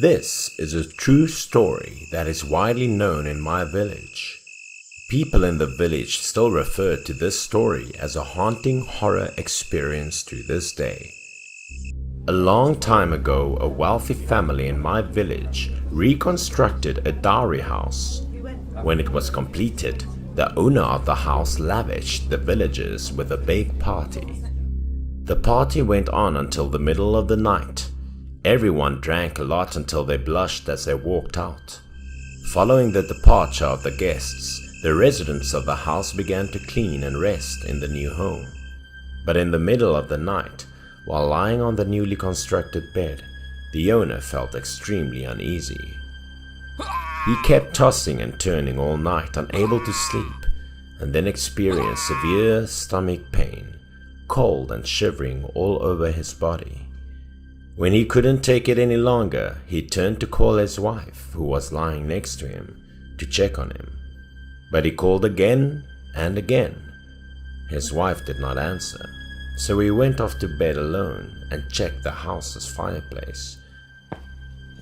This is a true story that is widely known in my village. People in the village still refer to this story as a haunting horror experience to this day. A long time ago, a wealthy family in my village reconstructed a dowry house. When it was completed, the owner of the house lavished the villagers with a big party. The party went on until the middle of the night. Everyone drank a lot until they blushed as they walked out. Following the departure of the guests, the residents of the house began to clean and rest in the new home. But in the middle of the night, while lying on the newly constructed bed, the owner felt extremely uneasy. He kept tossing and turning all night, unable to sleep, and then experienced severe stomach pain, cold and shivering all over his body. When he couldn't take it any longer, he turned to call his wife, who was lying next to him, to check on him. But he called again and again. His wife did not answer, so he went off to bed alone and checked the house's fireplace.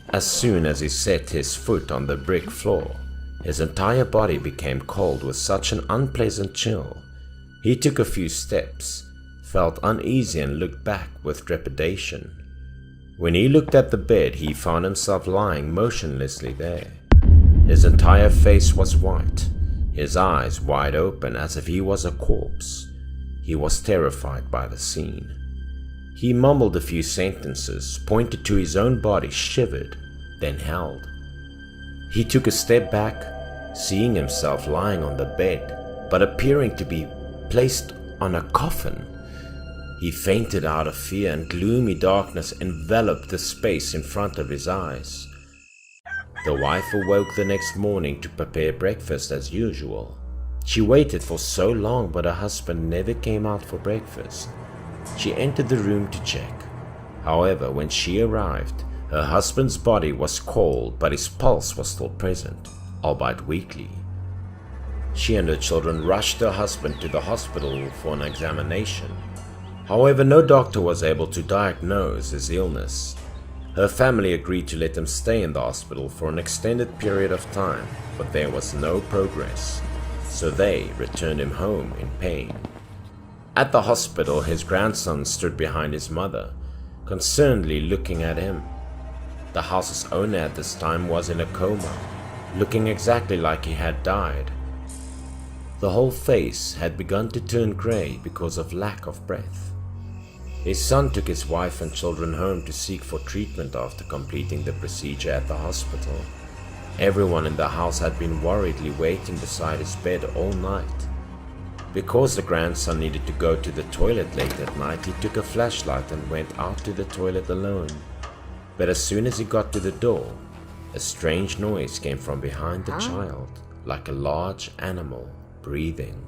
As soon as he set his foot on the brick floor, his entire body became cold with such an unpleasant chill. He took a few steps, felt uneasy and looked back with trepidation. When he looked at the bed, he found himself lying motionlessly there. His entire face was white, his eyes wide open as if he was a corpse. He was terrified by the scene. He mumbled a few sentences, pointed to his own body, shivered, then held. He took a step back, seeing himself lying on the bed, but appearing to be placed on a coffin. He fainted out of fear, and gloomy darkness enveloped the space in front of his eyes. The wife awoke the next morning to prepare breakfast as usual. She waited for so long, but her husband never came out for breakfast. She entered the room to check. However, when she arrived, her husband's body was cold, but his pulse was still present, albeit weakly. She and her children rushed her husband to the hospital for an examination. However, no doctor was able to diagnose his illness. Her family agreed to let him stay in the hospital for an extended period of time, but there was no progress, so they returned him home in pain. At the hospital, his grandson stood behind his mother, concernedly looking at him. The house's owner at this time was in a coma, looking exactly like he had died. The whole face had begun to turn grey because of lack of breath. His son took his wife and children home to seek for treatment after completing the procedure at the hospital. Everyone in the house had been worriedly waiting beside his bed all night. Because the grandson needed to go to the toilet late at night, he took a flashlight and went out to the toilet alone. But as soon as he got to the door, a strange noise came from behind the child, like a large animal breathing.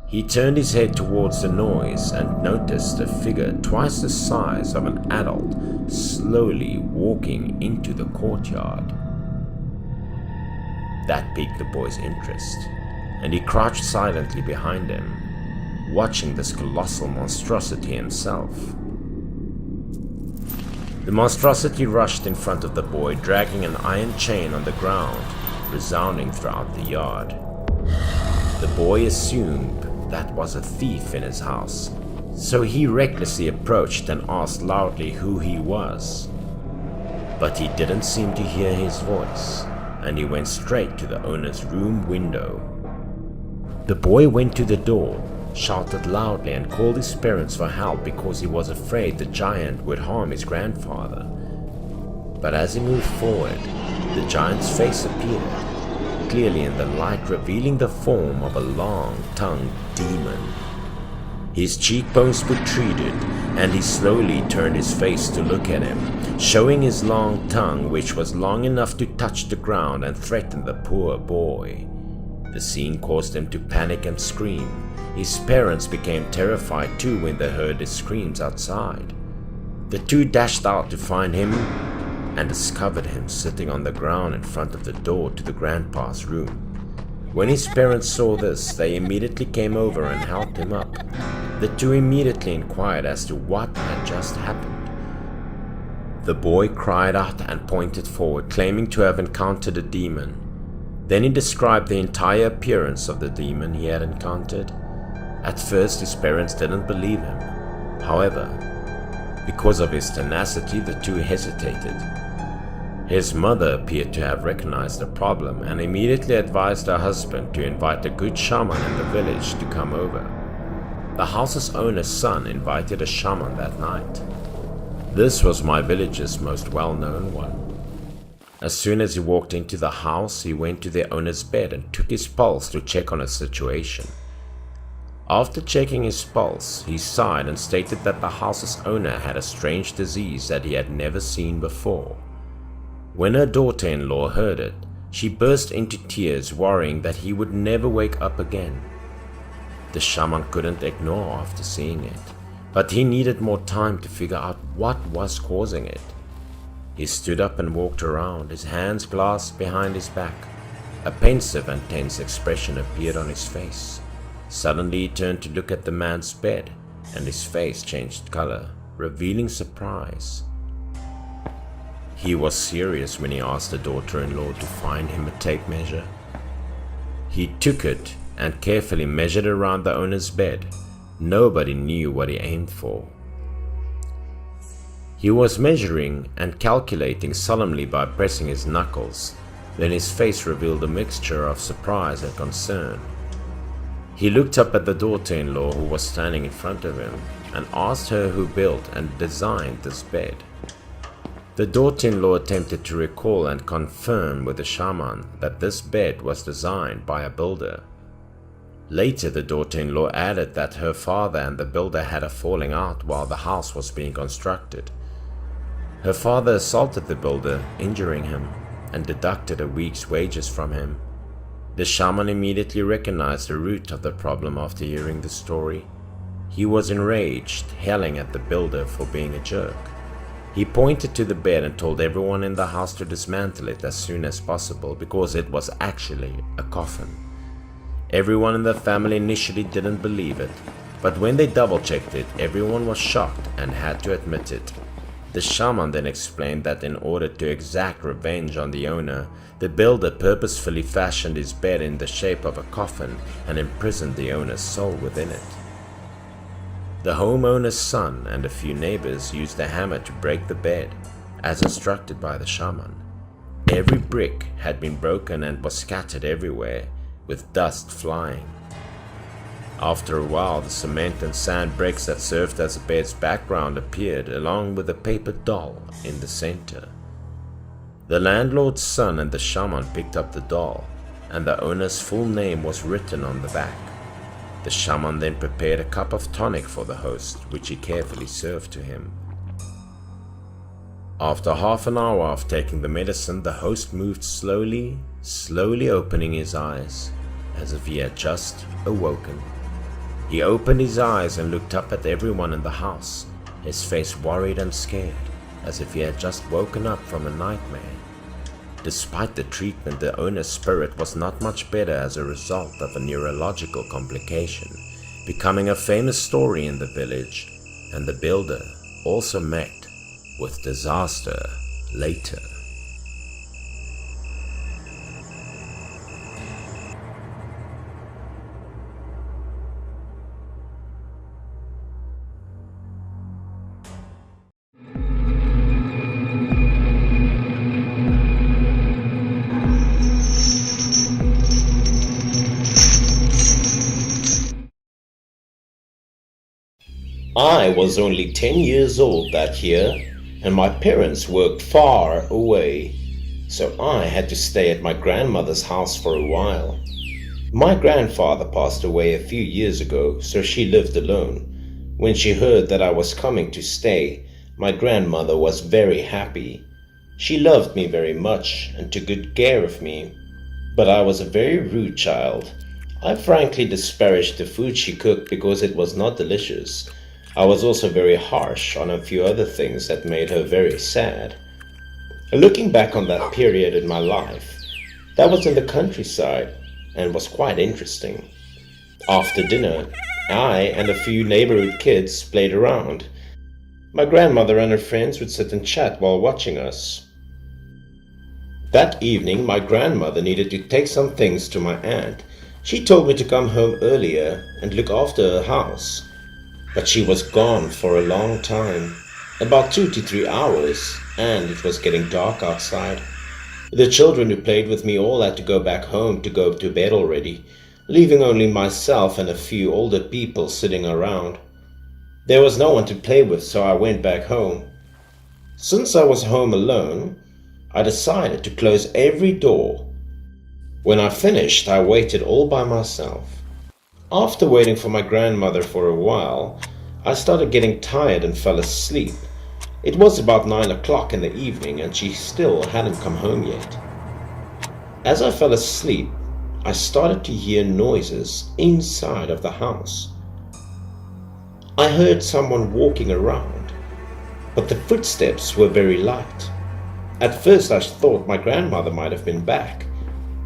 He turned his head towards the noise and noticed a figure twice the size of an adult slowly walking into the courtyard. That piqued the boy's interest, and he crouched silently behind him, watching this colossal monstrosity himself. The monstrosity rushed in front of the boy, dragging an iron chain on the ground, resounding throughout the yard. The boy assumed that was a thief in his house, so he recklessly approached and asked loudly who he was. But he didn't seem to hear his voice, and he went straight to the owner's room window. The boy went to the door, shouted loudly, and called his parents for help because he was afraid the giant would harm his grandfather. But as he moved forward, the giant's face appeared, clearly in the light, revealing the form of a long-tongued demon. His cheekbones protruded, and he slowly turned his face to look at him, showing his long tongue, which was long enough to touch the ground and threaten the poor boy. The scene caused him to panic and scream. His parents became terrified too when they heard his screams outside. The two dashed out to find him and discovered him sitting on the ground in front of the door to the grandpa's room. When his parents saw this, they immediately came over and helped him up. The two immediately inquired as to what had just happened. The boy cried out and pointed forward, claiming to have encountered a demon. Then he described the entire appearance of the demon he had encountered. At first, his parents didn't believe him. However, because of his tenacity, the two hesitated. His mother appeared to have recognized the problem and immediately advised her husband to invite a good shaman in the village to come over. The house's owner's son invited a shaman that night. This was my village's most well-known one. As soon as he walked into the house, he went to the owner's bed and took his pulse to check on his situation. After checking his pulse, he sighed and stated that the house's owner had a strange disease that he had never seen before. When her daughter-in-law heard it, she burst into tears, worrying that he would never wake up again. The shaman couldn't ignore after seeing it, but he needed more time to figure out what was causing it. He stood up and walked around, his hands clasped behind his back. A pensive and tense expression appeared on his face. Suddenly he turned to look at the man's bed, and his face changed color, revealing surprise. He was serious when he asked the daughter-in-law to find him a tape measure. He took it and carefully measured around the owner's bed. Nobody knew what he aimed for. He was measuring and calculating solemnly by pressing his knuckles. Then his face revealed a mixture of surprise and concern. He looked up at the daughter-in-law who was standing in front of him and asked her who built and designed this bed. The daughter-in-law attempted to recall and confirm with the shaman that this bed was designed by a builder. Later, the daughter-in-law added that her father and the builder had a falling out while the house was being constructed. Her father assaulted the builder, injuring him, and deducted a week's wages from him. The shaman immediately recognized the root of the problem after hearing the story. He was enraged, yelling at the builder for being a jerk. He pointed to the bed and told everyone in the house to dismantle it as soon as possible because it was actually a coffin. Everyone in the family initially didn't believe it, but when they double-checked it, everyone was shocked and had to admit it. The shaman then explained that in order to exact revenge on the owner, the builder purposefully fashioned his bed in the shape of a coffin and imprisoned the owner's soul within it. The homeowner's son and a few neighbors used a hammer to break the bed, as instructed by the shaman. Every brick had been broken and was scattered everywhere, with dust flying. After a while, the cement and sand bricks that served as the bed's background appeared, along with a paper doll in the center. The landlord's son and the shaman picked up the doll, and the owner's full name was written on the back. The shaman then prepared a cup of tonic for the host, which he carefully served to him. After half an hour of taking the medicine, the host moved slowly opening his eyes, as if he had just awoken. He opened his eyes and looked up at everyone in the house, his face worried and scared, as if he had just woken up from a nightmare. Despite the treatment, the owner's spirit was not much better as a result of a neurological complication, becoming a famous story in the village, and the builder also met with disaster later. I was only 10 years old that year, and my parents worked far away, so I had to stay at my grandmother's house for a while. My grandfather passed away a few years ago, so she lived alone. When she heard that I was coming to stay, my grandmother was very happy. She loved me very much and took good care of me, but I was a very rude child. I frankly disparaged the food she cooked because it was not delicious. I was also very harsh on a few other things that made her very sad. Looking back on that period in my life, that was in the countryside and was quite interesting. After dinner, I and a few neighborhood kids played around. My grandmother and her friends would sit and chat while watching us. That evening, my grandmother needed to take some things to my aunt. She told me to come home earlier and look after her house. But she was gone for a long time, about 2 to 3 hours, and it was getting dark outside. The children who played with me all had to go back home to go to bed already, leaving only myself and a few older people sitting around. There was no one to play with, so I went back home. Since I was home alone, I decided to close every door. When I finished, I waited all by myself. After waiting for my grandmother for a while, I started getting tired and fell asleep. It was about 9 o'clock in the evening and she still hadn't come home yet. As I fell asleep, I started to hear noises inside of the house. I heard someone walking around, but the footsteps were very light. At first I thought my grandmother might have been back,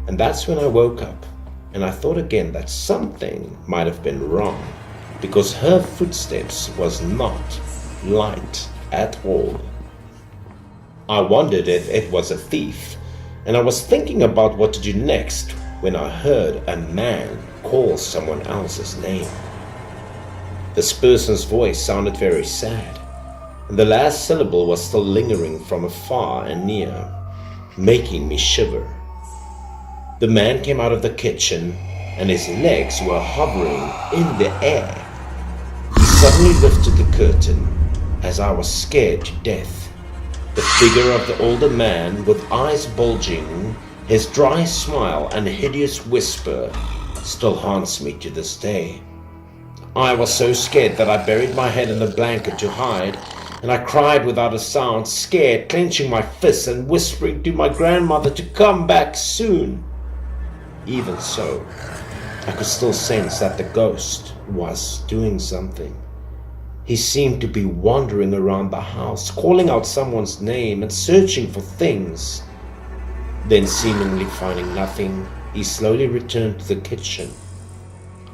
and that's when I woke up, and I thought again that something might have been wrong, because her footsteps was not light at all. I wondered if it was a thief, and I was thinking about what to do next when I heard a man call someone else's name. This person's voice sounded very sad, and the last syllable was still lingering from afar and near, making me shiver. The man came out of the kitchen, and his legs were hovering in the air. He suddenly lifted the curtain, as I was scared to death. The figure of the older man, with eyes bulging, his dry smile and hideous whisper, still haunts me to this day. I was so scared that I buried my head in the blanket to hide, and I cried without a sound, scared, clenching my fists and whispering to my grandmother to come back soon. Even so, I could still sense that the ghost was doing something. He seemed to be wandering around the house, calling out someone's name and searching for things. Then, seemingly finding nothing, he slowly returned to the kitchen.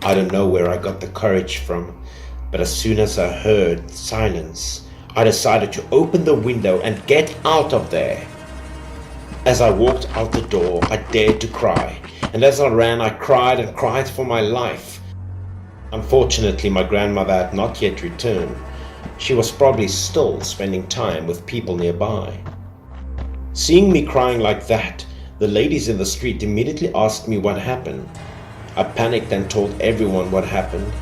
I don't know where I got the courage from, but as soon as I heard silence, I decided to open the window and get out of there. As I walked out the door, I dared to cry, and as I ran, I cried and cried for my life. Unfortunately, my grandmother had not yet returned. She was probably still spending time with people nearby. Seeing me crying like that, the ladies in the street immediately asked me what happened. I panicked and told everyone what happened.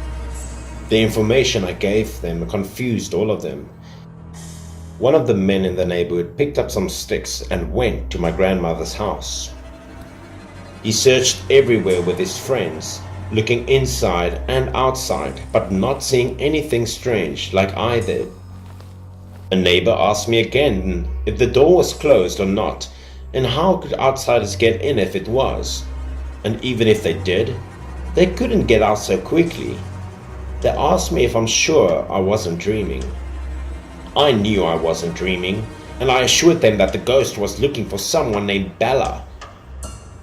The information I gave them confused all of them. One of the men in the neighborhood picked up some sticks and went to my grandmother's house. He searched everywhere with his friends, looking inside and outside, but not seeing anything strange like I did. A neighbor asked me again if the door was closed or not, and how could outsiders get in if it was? And even if they did, they couldn't get out so quickly. They asked me if I'm sure I wasn't dreaming. I knew I wasn't dreaming, and I assured them that the ghost was looking for someone named Bella.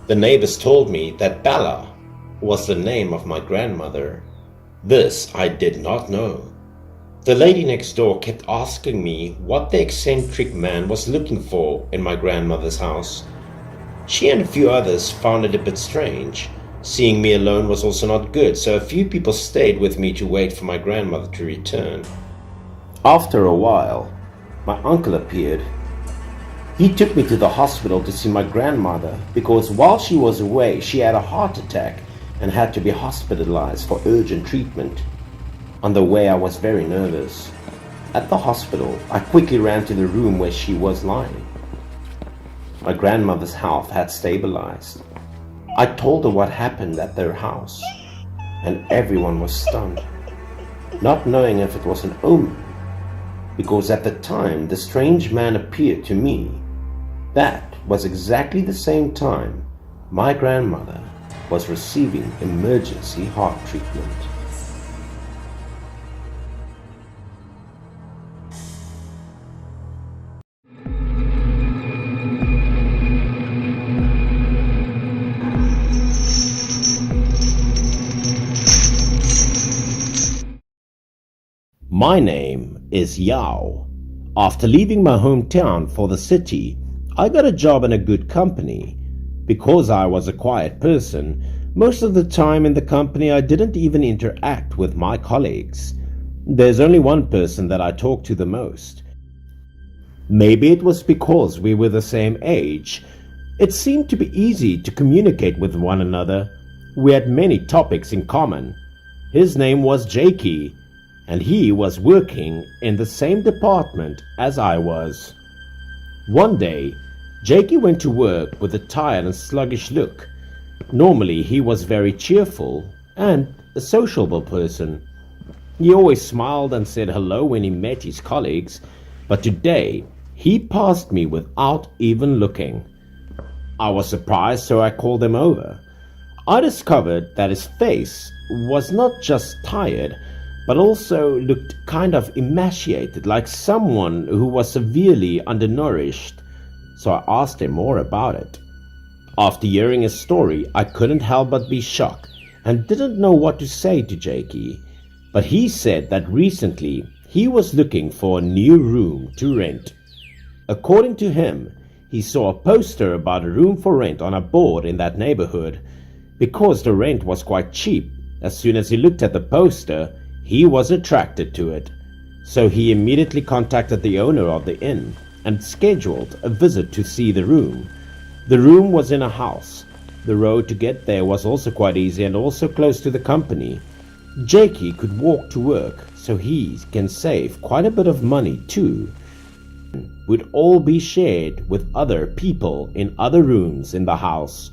The neighbors told me that Bella was the name of my grandmother. This I did not know. The lady next door kept asking me what the eccentric man was looking for in my grandmother's house. She and a few others found it a bit strange. Seeing me alone was also not good, so a few people stayed with me to wait for my grandmother to return. After a while, my uncle appeared. He took me to the hospital to see my grandmother because while she was away, she had a heart attack and had to be hospitalized for urgent treatment. On the way, I was very nervous. At the hospital, I quickly ran to the room where she was lying. My grandmother's health had stabilized. I told her what happened at their house, and everyone was stunned, not knowing if it was an omen, because at the time the strange man appeared to me. That was exactly the same time my grandmother was receiving emergency heart treatment. My name is Yao. After leaving my hometown for the city, I got a job in a good company. Because I was a quiet person, most of the time in the company I didn't even interact with my colleagues. There's only one person that I talked to the most. Maybe it was because we were the same age. It seemed to be easy to communicate with one another. We had many topics in common. His name was Jakey, and he was working in the same department as I was. One day, Jakey went to work with a tired and sluggish look. Normally, he was very cheerful and a sociable person. He always smiled and said hello when he met his colleagues, but today he passed me without even looking. I was surprised, so I called him over. I discovered that his face was not just tired, but also looked kind of emaciated, like someone who was severely undernourished, so I asked him more about it. After hearing his story, I couldn't help but be shocked and didn't know what to say to Jakey, but he said that recently he was looking for a new room to rent. According to him, he saw a poster about a room for rent on a board in that neighborhood. Because the rent was quite cheap, as soon as he looked at the poster, he was attracted to it. So he immediately contacted the owner of the inn and scheduled a visit to see the room. The room was in a house. The road to get there was also quite easy and also close to the company. Jakey could walk to work, so he can save quite a bit of money too. Would all be shared with other people in other rooms in the house.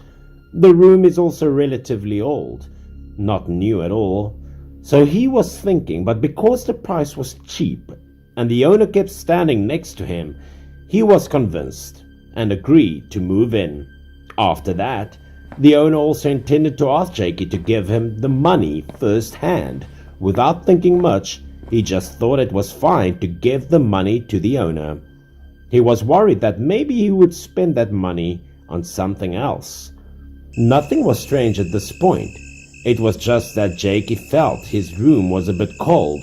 The room is also relatively old, not new at all. So he was thinking, but because the price was cheap and the owner kept standing next to him, he was convinced and agreed to move in. After that, the owner also intended to ask Jakey to give him the money firsthand. Without thinking much, he just thought it was fine to give the money to the owner. He was worried that maybe he would spend that money on something else. Nothing was strange at this point. It was just that Jakey felt his room was a bit cold,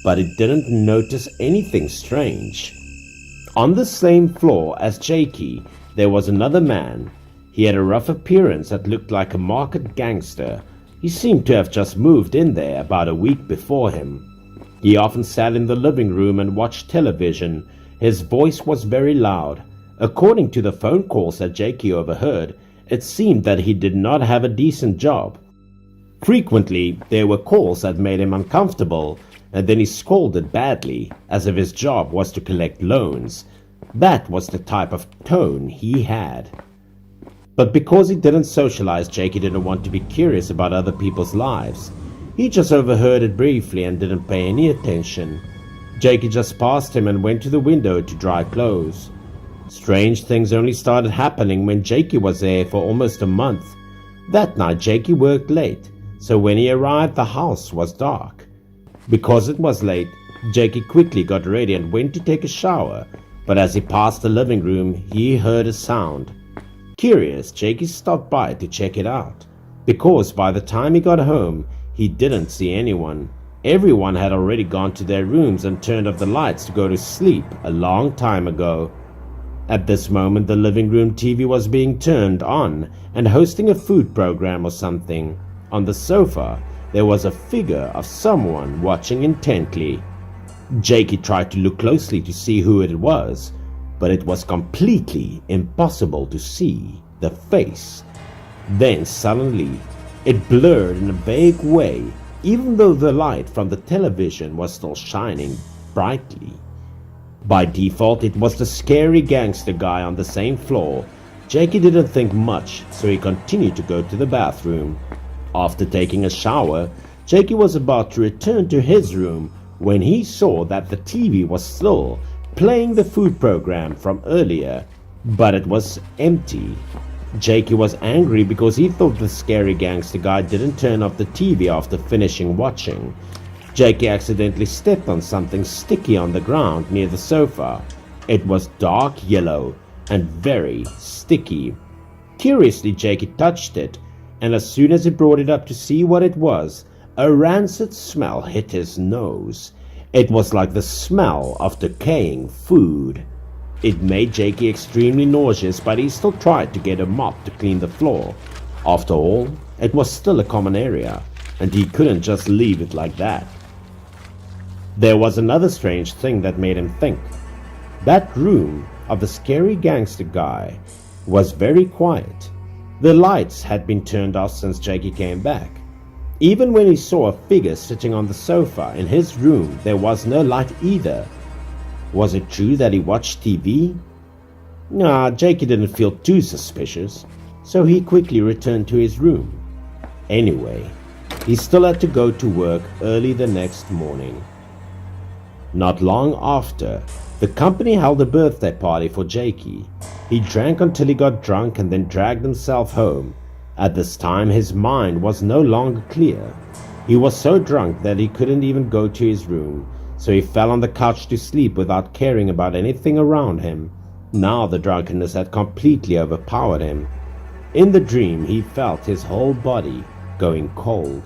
but he didn't notice anything strange. On the same floor as Jakey, there was another man. He had a rough appearance that looked like a market gangster. He seemed to have just moved in there about a week before him. He often sat in the living room and watched television. His voice was very loud. According to the phone calls that Jakey overheard, it seemed that he did not have a decent job. Frequently, there were calls that made him uncomfortable, and then he scolded badly, as if his job was to collect loans. That was the type of tone he had. But because he didn't socialize, Jakey didn't want to be curious about other people's lives. He just overheard it briefly and didn't pay any attention. Jakey just passed him and went to the window to dry clothes. Strange things only started happening when Jakey was there for almost a month. That night Jakey worked late, so when he arrived the house was dark. Because it was late, Jakey quickly got ready and went to take a shower, but as he passed the living room, he heard a sound. Curious, Jakey stopped by to check it out, because by the time he got home, he didn't see anyone. Everyone had already gone to their rooms and turned off the lights to go to sleep a long time ago. At this moment, the living room TV was being turned on and hosting a food program or something. On the sofa, there was a figure of someone watching intently. Jakey tried to look closely to see who it was, but it was completely impossible to see the face. Then suddenly, it blurred in a vague way, even though the light from the television was still shining brightly. By default, it was the scary gangster guy on the same floor. Jakey didn't think much, so he continued to go to the bathroom. After taking a shower, Jakey was about to return to his room when he saw that the TV was still playing the food program from earlier, but it was empty. Jakey was angry because he thought the scary gangster guy didn't turn off the TV after finishing watching. Jakey accidentally stepped on something sticky on the ground near the sofa. It was dark yellow and very sticky. Curiously, Jakey touched it, and as soon as he brought it up to see what it was, a rancid smell hit his nose. It was like the smell of decaying food. It made Jakey extremely nauseous, but he still tried to get a mop to clean the floor. After all, it was still a common area, and he couldn't just leave it like that. There was another strange thing that made him think. That room of the scary gangster guy was very quiet. The lights had been turned off since Jakey came back. Even when he saw a figure sitting on the sofa in his room, there was no light either. Was it true that he watched TV? Nah, Jakey didn't feel too suspicious, so he quickly returned to his room. Anyway, he still had to go to work early the next morning. Not long after, the company held a birthday party for Jakey. He drank until he got drunk and then dragged himself home. At this time, his mind was no longer clear. He was so drunk that he couldn't even go to his room, so he fell on the couch to sleep without caring about anything around him. Now the drunkenness had completely overpowered him. In the dream, he felt his whole body going cold.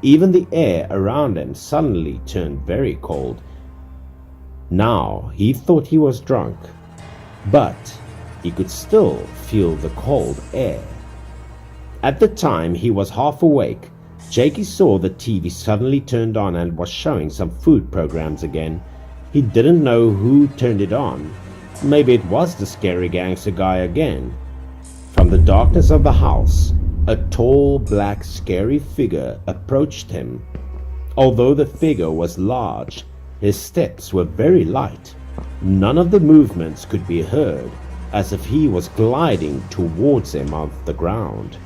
Even the air around him suddenly turned very cold. Now he thought he was drunk, but he could still feel the cold air. At the time he was half awake, Jakey saw the TV suddenly turned on and was showing some food programs again. He didn't know who turned it on. Maybe it was the scary gangster guy again. From the darkness of the house, a tall, black, scary figure approached him. Although the figure was large, his steps were very light. None of the movements could be heard, as if he was gliding towards him off the ground.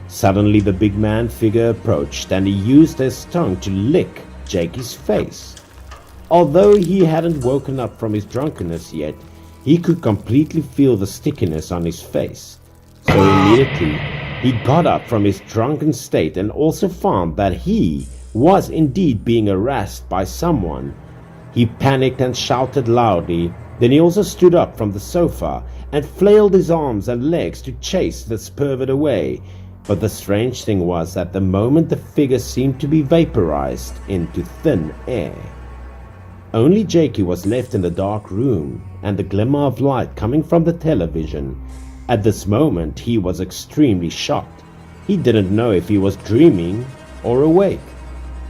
Suddenly the big man figure approached and he used his tongue to lick Jakey's face. Although he hadn't woken up from his drunkenness yet, he could completely feel the stickiness on his face. So immediately he got up from his drunken state and also found that he was indeed being harassed by someone. He panicked and shouted loudly. Then he also stood up from the sofa and flailed his arms and legs to chase this pervert away. But the strange thing was that the moment the figure seemed to be vaporized into thin air. Only Jakey was left in the dark room and the glimmer of light coming from the television. At this moment he was extremely shocked. He didn't know if he was dreaming or awake.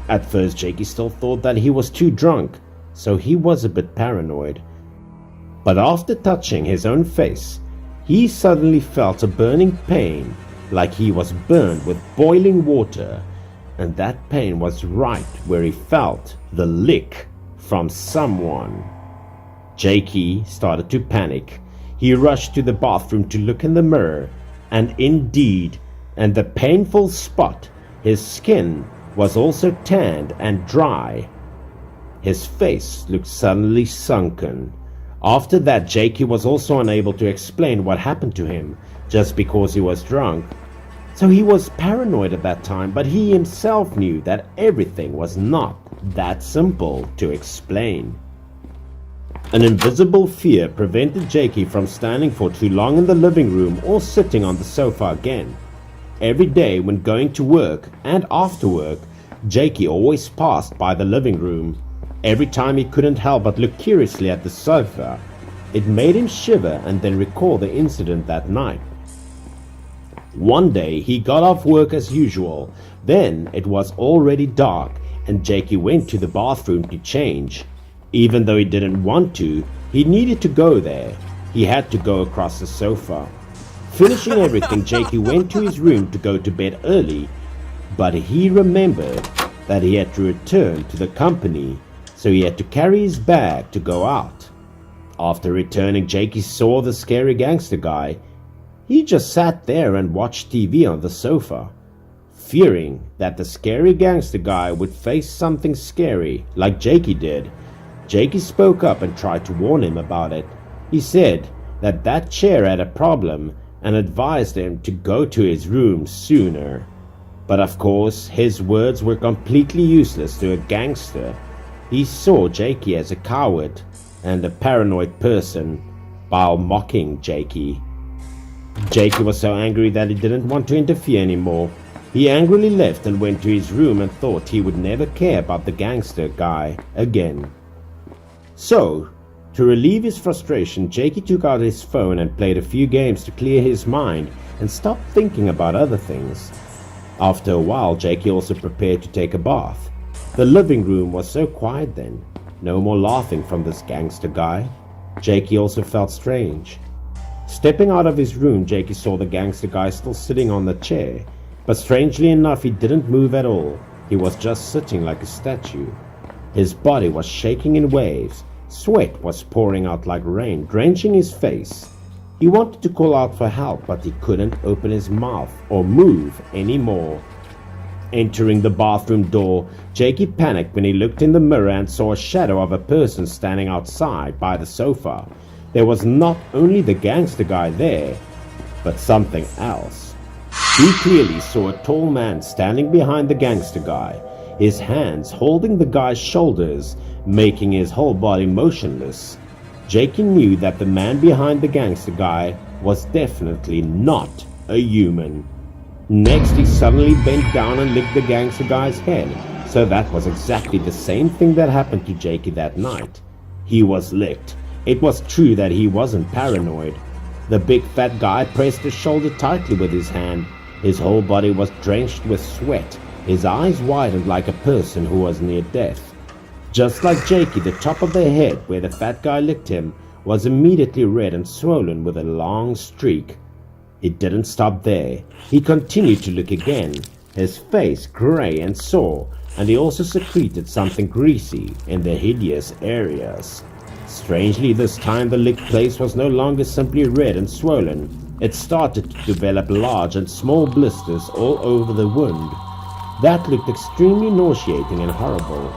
At first Jakey still thought that he was too drunk, so he was a bit paranoid. But after touching his own face, he suddenly felt a burning pain, like he was burned with boiling water, and that pain was right where he felt the lick from someone. Jakey started to panic. He rushed to the bathroom to look in the mirror, and indeed, in the painful spot, his skin was also tanned and dry. His face looked suddenly sunken. After that, Jakey was also unable to explain what happened to him just because he was drunk. So he was paranoid at that time, but he himself knew that everything was not that simple to explain. An invisible fear prevented Jakey from standing for too long in the living room or sitting on the sofa again. Every day when going to work and after work, Jakey always passed by the living room. Every time he couldn't help but look curiously at the sofa. It made him shiver and then recall the incident that night. One day he got off work as usual. Then it was already dark and Jakey went to the bathroom to change. Even though he didn't want to, he needed to go there. He had to go across the sofa. Finishing everything, Jakey went to his room to go to bed early, but he remembered that he had to return to the company, so he had to carry his bag to go out. After returning, Jakey saw the scary gangster guy. He just sat there and watched TV on the sofa. Fearing that the scary gangster guy would face something scary like Jakey did, Jakey spoke up and tried to warn him about it. He said that chair had a problem and advised him to go to his room sooner. But of course, his words were completely useless to a gangster. He saw Jakey as a coward and a paranoid person while mocking Jakey. Jakey was so angry that he didn't want to interfere anymore. He angrily left and went to his room and thought he would never care about the gangster guy again. So, to relieve his frustration, Jakey took out his phone and played a few games to clear his mind and stop thinking about other things. After a while, Jakey also prepared to take a bath. The living room was so quiet then. No more laughing from this gangster guy. Jakey also felt strange. Stepping out of his room, Jakey saw the gangster guy still sitting on the chair, but strangely enough he didn't move at all. He was just sitting like a statue. His body was shaking in waves. Sweat was pouring out like rain, drenching his face. He wanted to call out for help, but he couldn't open his mouth or move anymore. Entering the bathroom door, Jakey panicked when he looked in the mirror and saw a shadow of a person standing outside by the sofa. There was not only the gangster guy there, but something else. He clearly saw a tall man standing behind the gangster guy, his hands holding the guy's shoulders, making his whole body motionless. Jakey knew that the man behind the gangster guy was definitely not a human. Next, he suddenly bent down and licked the gangster guy's head. So that was exactly the same thing that happened to Jakey that night. He was licked. It was true that he wasn't paranoid. The big fat guy pressed his shoulder tightly with his hand. His whole body was drenched with sweat. His eyes widened like a person who was near death. Just like Jakey, the top of the head where the fat guy licked him was immediately red and swollen with a long streak. It didn't stop there. He continued to look again, his face grey and sore, and he also secreted something greasy in the hideous areas. Strangely, this time the licked place was no longer simply red and swollen. It started to develop large and small blisters all over the wound. That looked extremely nauseating and horrible.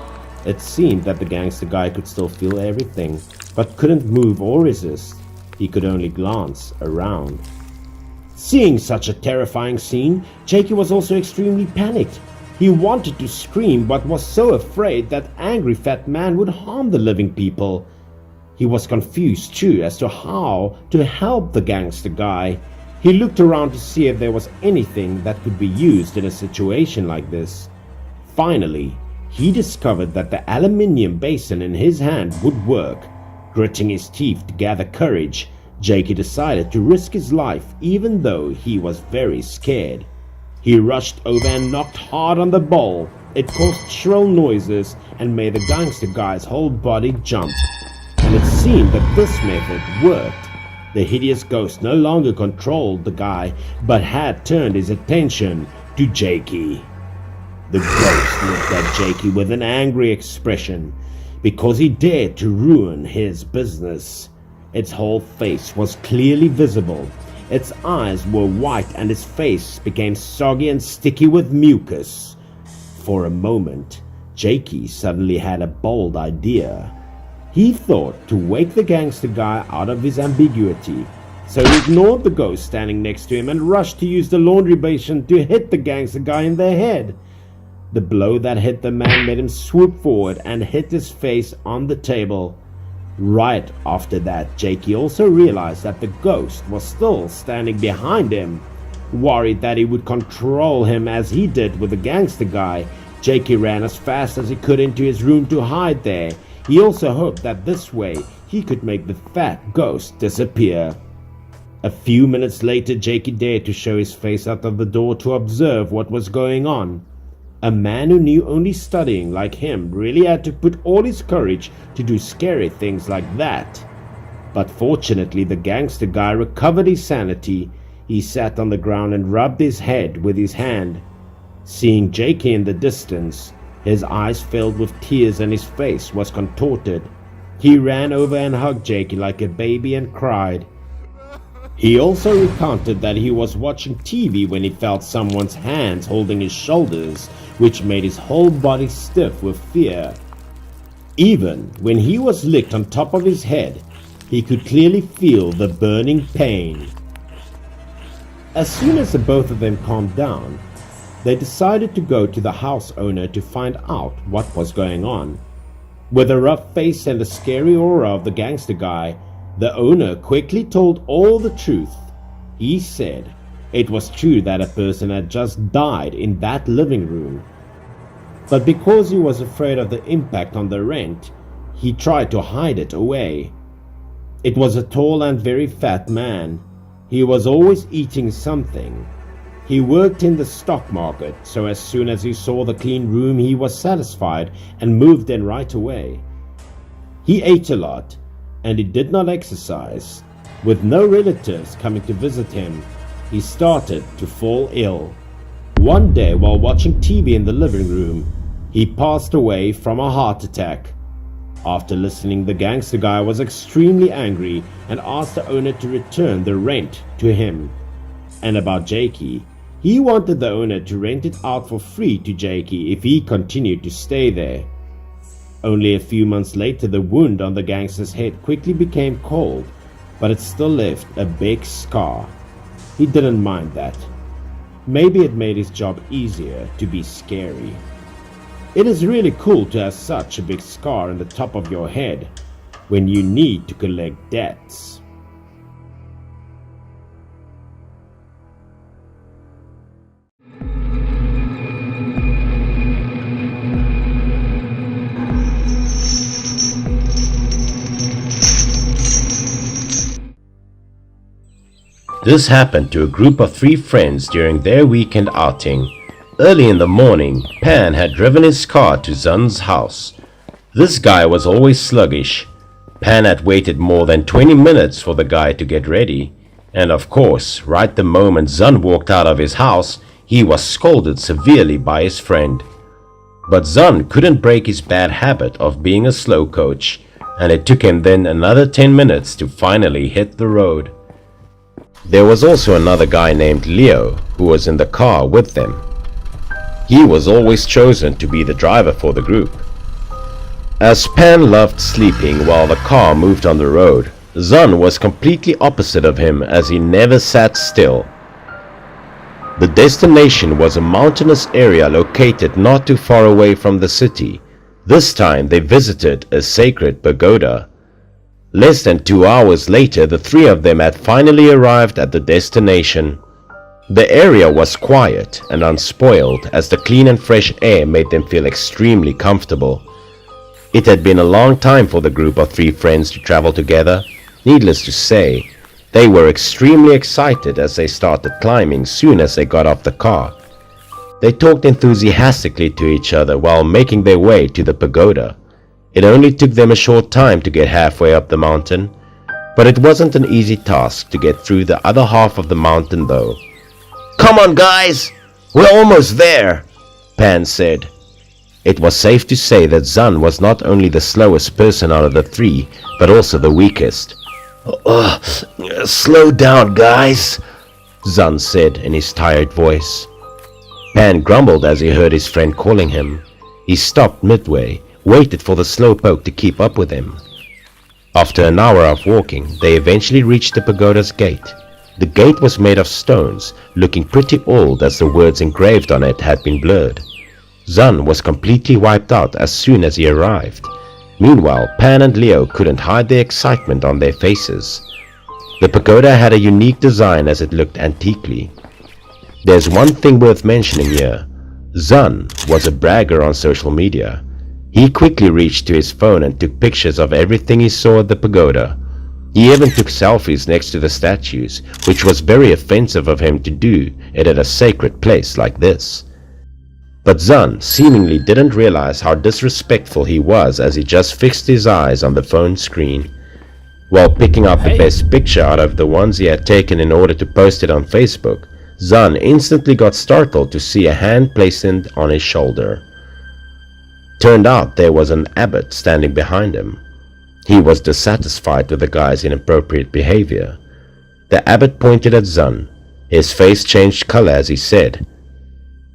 It seemed that the gangster guy could still feel everything, but couldn't move or resist. He could only glance around. Seeing such a terrifying scene, Jakey was also extremely panicked. He wanted to scream but was so afraid that angry fat man would harm the living people. He was confused too as to how to help the gangster guy. He looked around to see if there was anything that could be used in a situation like this. Finally, he discovered that the aluminium basin in his hand would work. Gritting his teeth to gather courage, Jakey decided to risk his life even though he was very scared. He rushed over and knocked hard on the bowl. It caused shrill noises and made the gangster guy's whole body jump. And it seemed that this method worked. The hideous ghost no longer controlled the guy, but had turned his attention to Jakey. The ghost looked at Jakey with an angry expression, because he dared to ruin his business. Its whole face was clearly visible. Its eyes were white and its face became soggy and sticky with mucus. For a moment, Jakey suddenly had a bold idea. He thought to wake the gangster guy out of his ambiguity, so he ignored the ghost standing next to him and rushed to use the laundry basin to hit the gangster guy in the head. The blow that hit the man made him swoop forward and hit his face on the table. Right after that, Jakey also realized that the ghost was still standing behind him. Worried that he would control him as he did with the gangster guy, Jakey ran as fast as he could into his room to hide there. He also hoped that this way he could make the fat ghost disappear. A few minutes later, Jakey dared to show his face out of the door to observe what was going on. A man who knew only studying like him really had to put all his courage to do scary things like that. But fortunately, the gangster guy recovered his sanity. He sat on the ground and rubbed his head with his hand. Seeing Jakey in the distance, his eyes filled with tears and his face was contorted. He ran over and hugged Jakey like a baby and cried. He also recounted that he was watching TV when he felt someone's hands holding his shoulders, which made his whole body stiff with fear. Even when he was licked on top of his head, he could clearly feel the burning pain. As soon as the both of them calmed down, they decided to go to the house owner to find out what was going on. With a rough face and a scary aura of the gangster guy, the owner quickly told all the truth. He said It was true that a person had just died in that living room. But because he was afraid of the impact on the rent, he tried to hide it away. It was a tall and very fat man. He was always eating something. He worked in the stock market, so as soon as he saw the clean room he was satisfied and moved in right away. He ate a lot, and he did not exercise. With no relatives coming to visit him, he started to fall ill. One day, while watching TV in the living room, he passed away from a heart attack. After listening, the gangster guy was extremely angry and asked the owner to return the rent to him. And about Jakey, he wanted the owner to rent it out for free to Jakey if he continued to stay there. Only a few months later, the wound on the gangster's head quickly became cold, but it still left a big scar. He didn't mind that. Maybe it made his job easier to be scary. It is really cool to have such a big scar on the top of your head when you need to collect debts. This happened to a group of 3 friends during their weekend outing. Early in the morning, Pan had driven his car to Zun's house. This guy was always sluggish. Pan had waited more than 20 minutes for the guy to get ready, and of course, right the moment Zun walked out of his house, he was scolded severely by his friend. But Zun couldn't break his bad habit of being a slow coach, and it took him then another 10 minutes to finally hit the road. There was also another guy named Leo who was in the car with them. He was always chosen to be the driver for the group. As Pan loved sleeping while the car moved on the road, Zun was completely opposite of him as he never sat still. The destination was a mountainous area located not too far away from the city. This time they visited a sacred pagoda. Less than 2 hours later, the 3 of them had finally arrived at the destination. The area was quiet and unspoiled as the clean and fresh air made them feel extremely comfortable. It had been a long time for the group of 3 friends to travel together. Needless to say, they were extremely excited as they started climbing soon as they got off the car. They talked enthusiastically to each other while making their way to the pagoda. It only took them a short time to get halfway up the mountain, but it wasn't an easy task to get through the other half of the mountain though. "Come on guys, we're almost there," Pan said. It was safe to say that Zun was not only the slowest person out of the 3, but also the weakest. "Slow down guys," Zun said in his tired voice. Pan grumbled as he heard his friend calling him. He stopped midway, waited for the slowpoke to keep up with him. After an hour of walking, they eventually reached the pagoda's gate. The gate was made of stones, looking pretty old as the words engraved on it had been blurred. Zun was completely wiped out as soon as he arrived. Meanwhile, Pan and Leo couldn't hide their excitement on their faces. The pagoda had a unique design as it looked antiquely. There's one thing worth mentioning here. Zun was a bragger on social media. He quickly reached to his phone and took pictures of everything he saw at the pagoda. He even took selfies next to the statues, which was very offensive of him to do it at a sacred place like this. But Zun seemingly didn't realize how disrespectful he was as he just fixed his eyes on the phone screen. While picking out the best picture out of the ones he had taken in order to post it on Facebook, Zun instantly got startled to see a hand placed on his shoulder. Turned out there was an abbot standing behind him. He was dissatisfied with the guy's inappropriate behavior. The abbot pointed at Zun. His face changed color as he said,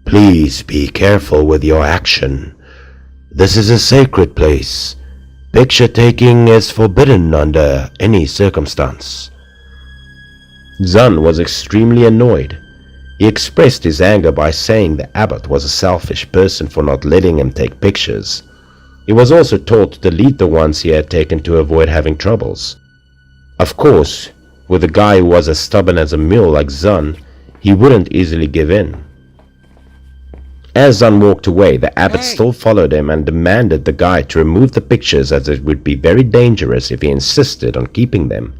"Please be careful with your action. This is a sacred place. Picture taking is forbidden under any circumstance." Zun was extremely annoyed. He expressed his anger by saying the abbot was a selfish person for not letting him take pictures. He was also told to delete the ones he had taken to avoid having troubles. Of course, with a guy who was as stubborn as a mule like Zun, He wouldn't easily give in. As Zan walked away, the abbot still followed him and demanded the guy to remove the pictures, as it would be very dangerous if he insisted on keeping them.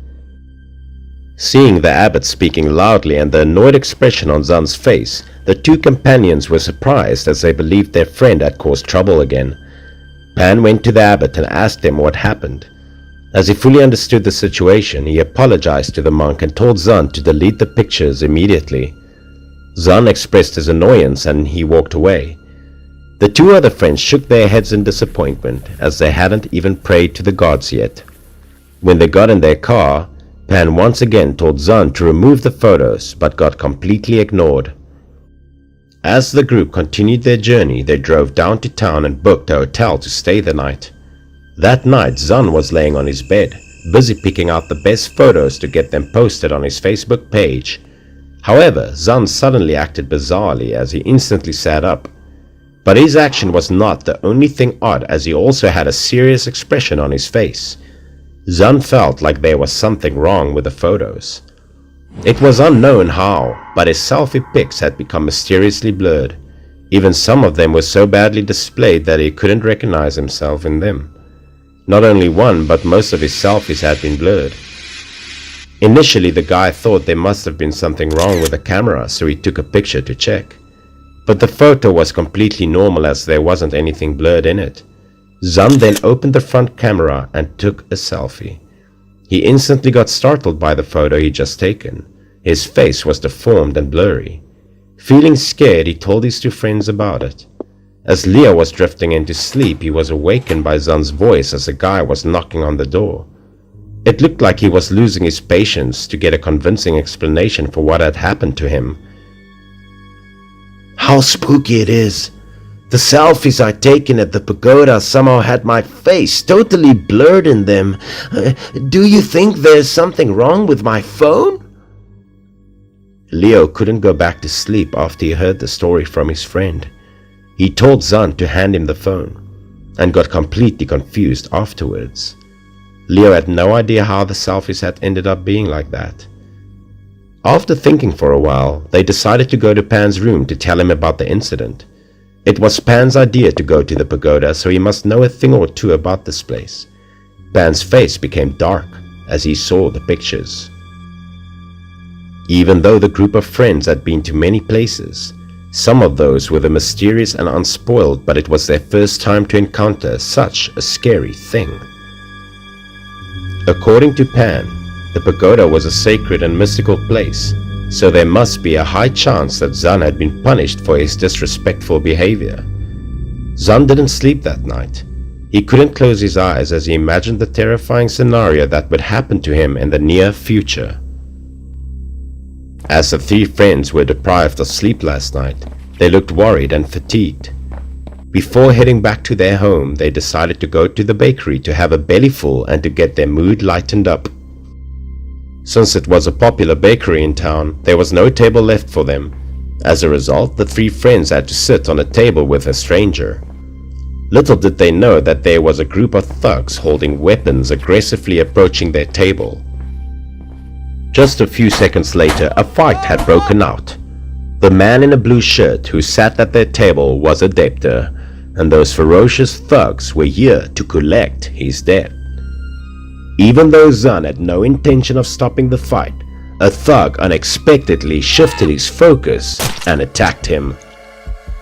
Seeing the abbot speaking loudly and the annoyed expression on Zan's face, the two companions were surprised, as they believed their friend had caused trouble again. Pan went to the abbot and asked him what happened. As he fully understood the situation, he apologized to the monk and told Zan to delete the pictures immediately. Zan expressed his annoyance and he walked away. The two other friends shook their heads in disappointment, as they hadn't even prayed to the gods yet. When they got in their car, Pan once again told Zan to remove the photos, but got completely ignored. As the group continued their journey, they drove down to town and booked a hotel to stay the night. That night, Zan was laying on his bed, busy picking out the best photos to get them posted on his Facebook page. However, Zan suddenly acted bizarrely as he instantly sat up. But his action was not the only thing odd, as he also had a serious expression on his face. Zan felt like there was something wrong with the photos. It was unknown how, but his selfie pics had become mysteriously blurred. Even some of them were so badly displayed that he couldn't recognize himself in them. Not only one, but most of his selfies had been blurred. Initially, the guy thought there must have been something wrong with the camera, so he took a picture to check. But the photo was completely normal, as there wasn't anything blurred in it. Zan then opened the front camera and took a selfie. He instantly got startled by the photo he'd just taken. His face was deformed and blurry. Feeling scared, he told his two friends about it. As Leo was drifting into sleep, he was awakened by Zan's voice as a guy was knocking on the door. It looked like he was losing his patience to get a convincing explanation for what had happened to him. How spooky it is. The selfies I'd taken at the pagoda somehow had my face totally blurred in them. Do you think there's something wrong with my phone? Leo couldn't go back to sleep after he heard the story from his friend. He told Zan to hand him the phone, and got completely confused afterwards. Leo had no idea how the selfies had ended up being like that. After thinking for a while, they decided to go to Pan's room to tell him about the incident. It was Pan's idea to go to the pagoda, so he must know a thing or two about this place. Pan's face became dark as he saw the pictures. Even though the group of friends had been to many places, some of those were the mysterious and unspoiled, but it was their first time to encounter such a scary thing. According to Pan, the pagoda was a sacred and mystical place, so there must be a high chance that Zan had been punished for his disrespectful behavior. Zan didn't sleep that night. He couldn't close his eyes as he imagined the terrifying scenario that would happen to him in the near future. As the three friends were deprived of sleep last night, they looked worried and fatigued. Before heading back to their home, they decided to go to the bakery to have a bellyful and to get their mood lightened up. Since it was a popular bakery in town, there was no table left for them. As a result, the three friends had to sit on a table with a stranger. Little did they know that there was a group of thugs holding weapons aggressively approaching their table. Just a few seconds later, a fight had broken out. The man in a blue shirt who sat at their table was a debtor, and those ferocious thugs were here to collect his debt. Even though Zan had no intention of stopping the fight, a thug unexpectedly shifted his focus and attacked him.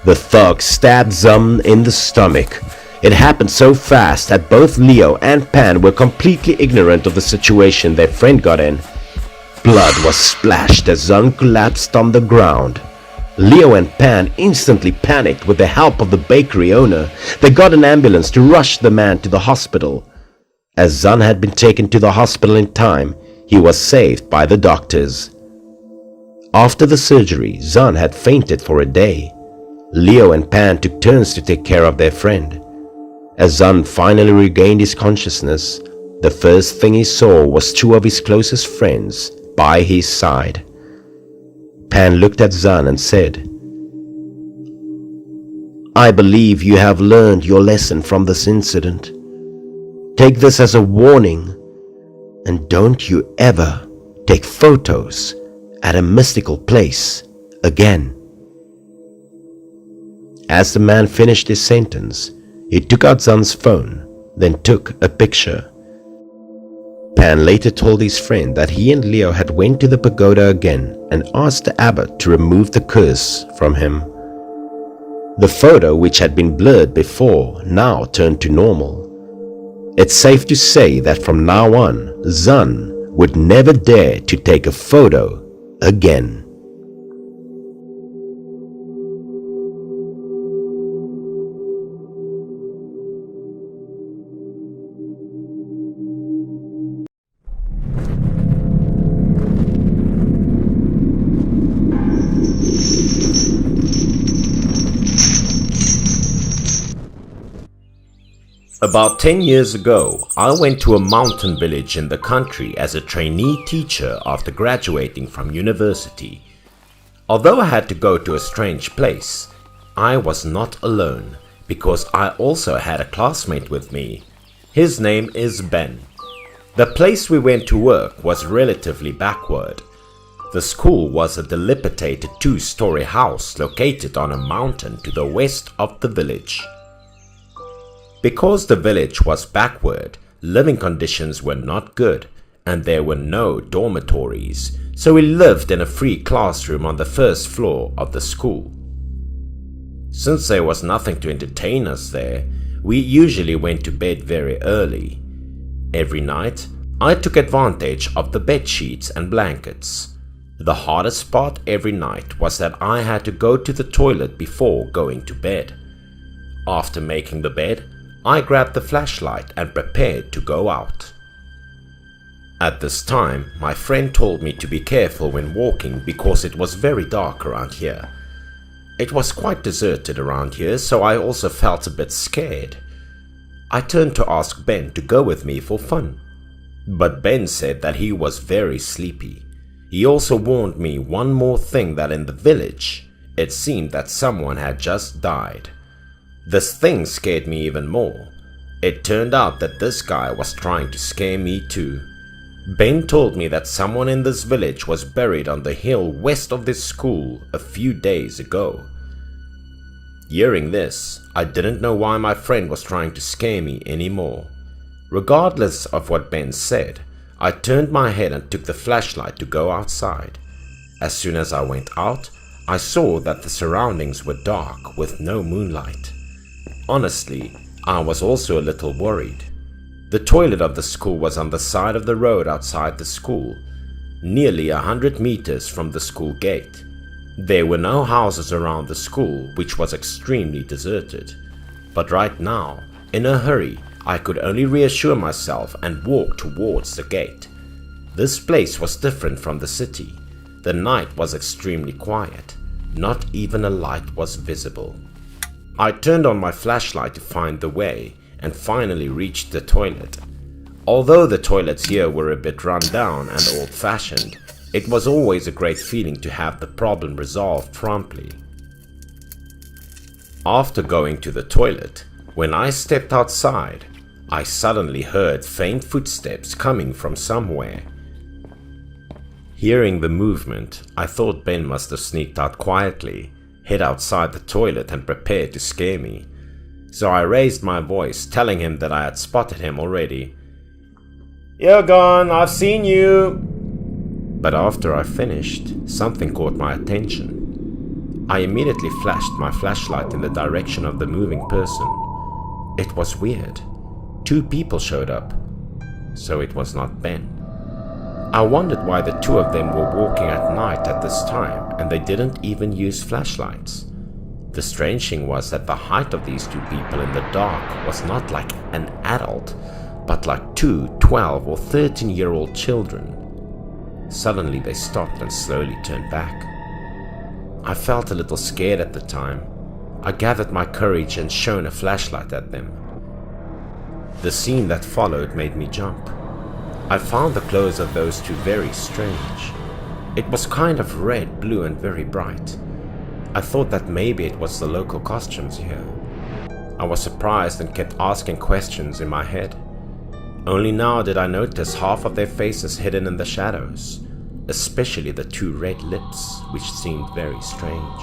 The thug stabbed Zan in the stomach. It happened so fast that both Leo and Pan were completely ignorant of the situation their friend got in. Blood was splashed as Zan collapsed on the ground. Leo and Pan instantly panicked with the help of the bakery owner. They got an ambulance to rush the man to the hospital. As Zan had been taken to the hospital in time, he was saved by the doctors. After the surgery, Zan had fainted for a day. Leo and Pan took turns to take care of their friend. As Zan finally regained his consciousness, the first thing he saw was two of his closest friends by his side. Pan looked at Zan and said, "I believe you have learned your lesson from this incident. Take this as a warning, and don't you ever take photos at a mystical place again. As the man finished his sentence, he took out Zan's phone, then took a picture. Pan later told his friend that he and Leo had went to the pagoda again and asked the abbot to remove the curse from him. The photo, which had been blurred before, now turned to normal. It's safe to say that from now on, Zan would never dare to take a photo again. About 10 years ago, I went to a mountain village in the country as a trainee teacher after graduating from university. Although I had to go to a strange place, I was not alone because I also had a classmate with me. His name is Ben. The place we went to work was relatively backward. The school was a dilapidated 2-story house located on a mountain to the west of the village. Because the village was backward, living conditions were not good and there were no dormitories, so we lived in a free classroom on the first floor of the school. Since there was nothing to entertain us there, we usually went to bed very early. Every night, I took advantage of the bed sheets and blankets. The hardest part every night was that I had to go to the toilet before going to bed. After making the bed, I grabbed the flashlight and prepared to go out. At this time, my friend told me to be careful when walking because it was very dark around here. It was quite deserted around here, so I also felt a bit scared. I turned to ask Ben to go with me for fun, but Ben said that he was very sleepy. He also warned me one more thing, that in the village, it seemed that someone had just died. This thing scared me even more. It turned out that this guy was trying to scare me too. Ben told me that someone in this village was buried on the hill west of this school a few days ago. Hearing this, I didn't know why my friend was trying to scare me anymore. Regardless of what Ben said, I turned my head and took the flashlight to go outside. As soon as I went out, I saw that the surroundings were dark with no moonlight. Honestly, I was also a little worried. The toilet of the school was on the side of the road outside the school, nearly 100 meters from the school gate. There were no houses around the school, which was extremely deserted. But right now, in a hurry, I could only reassure myself and walk towards the gate. This place was different from the city. The night was extremely quiet. Not even a light was visible. I turned on my flashlight to find the way and finally reached the toilet. Although the toilets here were a bit run down and old-fashioned, it was always a great feeling to have the problem resolved promptly. After going to the toilet, when I stepped outside, I suddenly heard faint footsteps coming from somewhere. Hearing the movement, I thought Ben must have sneaked out quietly, hid outside the toilet and prepared to scare me. So I raised my voice, telling him that I had spotted him already. "You're gone, I've seen you!" But after I finished, something caught my attention. I immediately flashed my flashlight in the direction of the moving person. It was weird. 2 people showed up. So it was not Ben. I wondered why the 2 of them were walking at night at this time and they didn't even use flashlights. The strange thing was that the height of these 2 people in the dark was not like an adult, but like 2 12 or 13-year-old children. Suddenly they stopped and slowly turned back. I felt a little scared at the time. I gathered my courage and shone a flashlight at them. The scene that followed made me jump. I found the clothes of those 2 very strange. It was kind of red, blue and very bright. I thought that maybe it was the local costumes here. I was surprised and kept asking questions in my head. Only now did I notice half of their faces hidden in the shadows. especially the two red lips, which seemed very strange.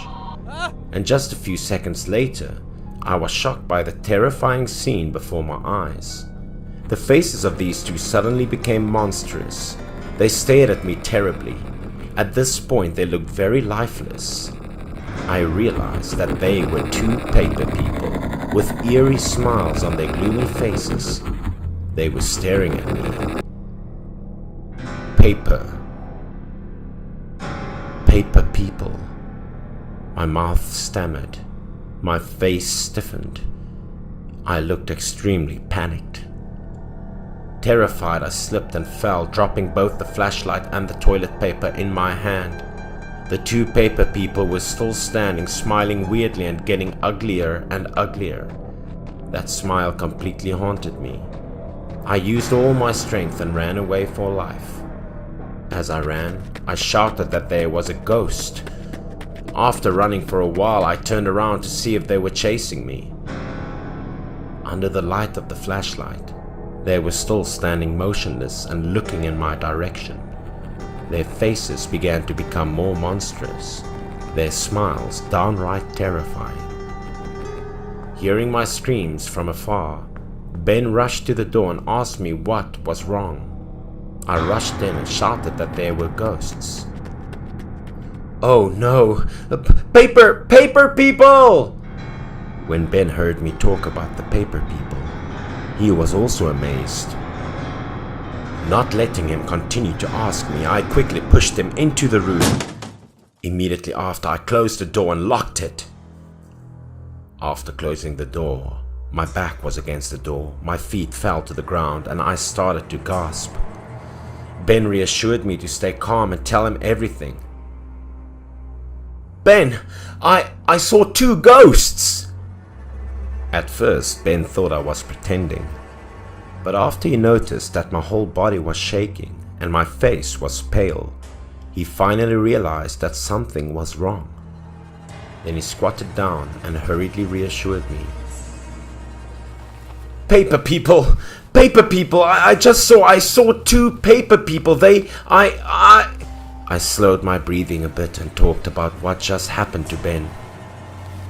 And just a few seconds later, I was shocked by the terrifying scene before my eyes. The faces of these two suddenly became monstrous. They stared at me terribly. At this point, they looked very lifeless. I realized that they were two paper people with eerie smiles on their gloomy faces. They were staring at me. Paper people. My mouth stammered. My face stiffened. I looked extremely panicked. Terrified, I slipped and fell, dropping both the flashlight and the toilet paper in my hand. The two paper people were still standing, smiling weirdly and getting uglier and uglier. That smile completely haunted me. I used all my strength and ran away for life. As I ran, I shouted that there was a ghost. After running for a while, I turned around to see if they were chasing me. Under the light of the flashlight, they were still standing motionless and looking in my direction. Their faces began to become more monstrous, their smiles downright terrifying. Hearing my screams from afar, Ben rushed to the door and asked me what was wrong. I rushed in and shouted that there were ghosts. "Oh no! Paper people!" When Ben heard me talk about the paper people, he was also amazed. Not letting him continue to ask me, I quickly pushed him into the room. Immediately after, I closed the door and locked it. After closing the door, my back was against the door, my feet fell to the ground, and I started to gasp. Ben reassured me to stay calm and tell him everything. "Ben, I saw two ghosts!" At first, Ben thought I was pretending. But after he noticed that my whole body was shaking and my face was pale, he finally realized that something was wrong. Then he squatted down and hurriedly reassured me. Paper people! I saw two paper people. I slowed my breathing a bit and talked about what just happened to Ben.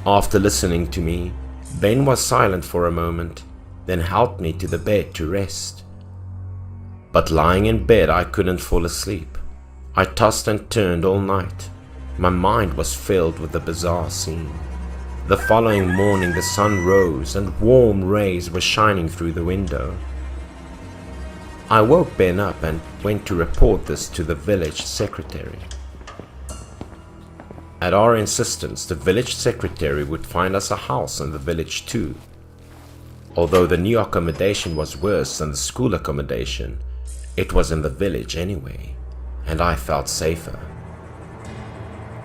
After listening to me, Ben was silent for a moment, then helped me to the bed to rest. But lying in bed, I couldn't fall asleep. I tossed and turned all night. My mind was filled with the bizarre scene. The following morning, the sun rose and warm rays were shining through the window. I woke Ben up and went to report this to the village secretary. At our insistence, the village secretary would find us a house in the village too. Although the new accommodation was worse than the school accommodation, it was in the village anyway, and I felt safer.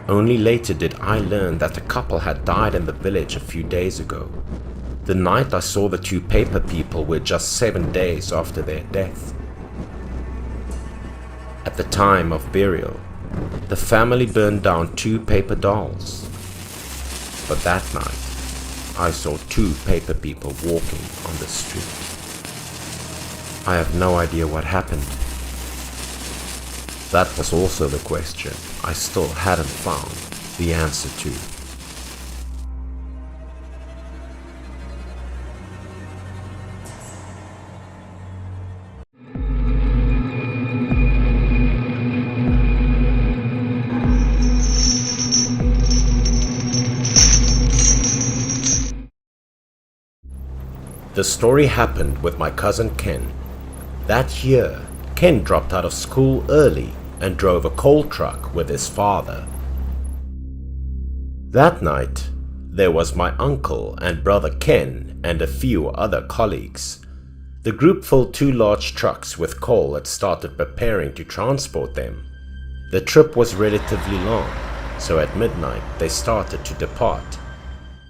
Only later did I learn that the couple had died in the village a few days ago. The night I saw the two paper people were just 7 days after their death. At the time of burial, the family burned down 2 paper dolls. But that night, I saw 2 paper people walking on the street. I have no idea what happened. That was also the question I still hadn't found the answer to. The story happened with my cousin Ken. That year, Ken dropped out of school early and drove a coal truck with his father. That night, there was my uncle and brother Ken and a few other colleagues. The group filled 2 large trucks with coal and started preparing to transport them. The trip was relatively long, so at midnight they started to depart.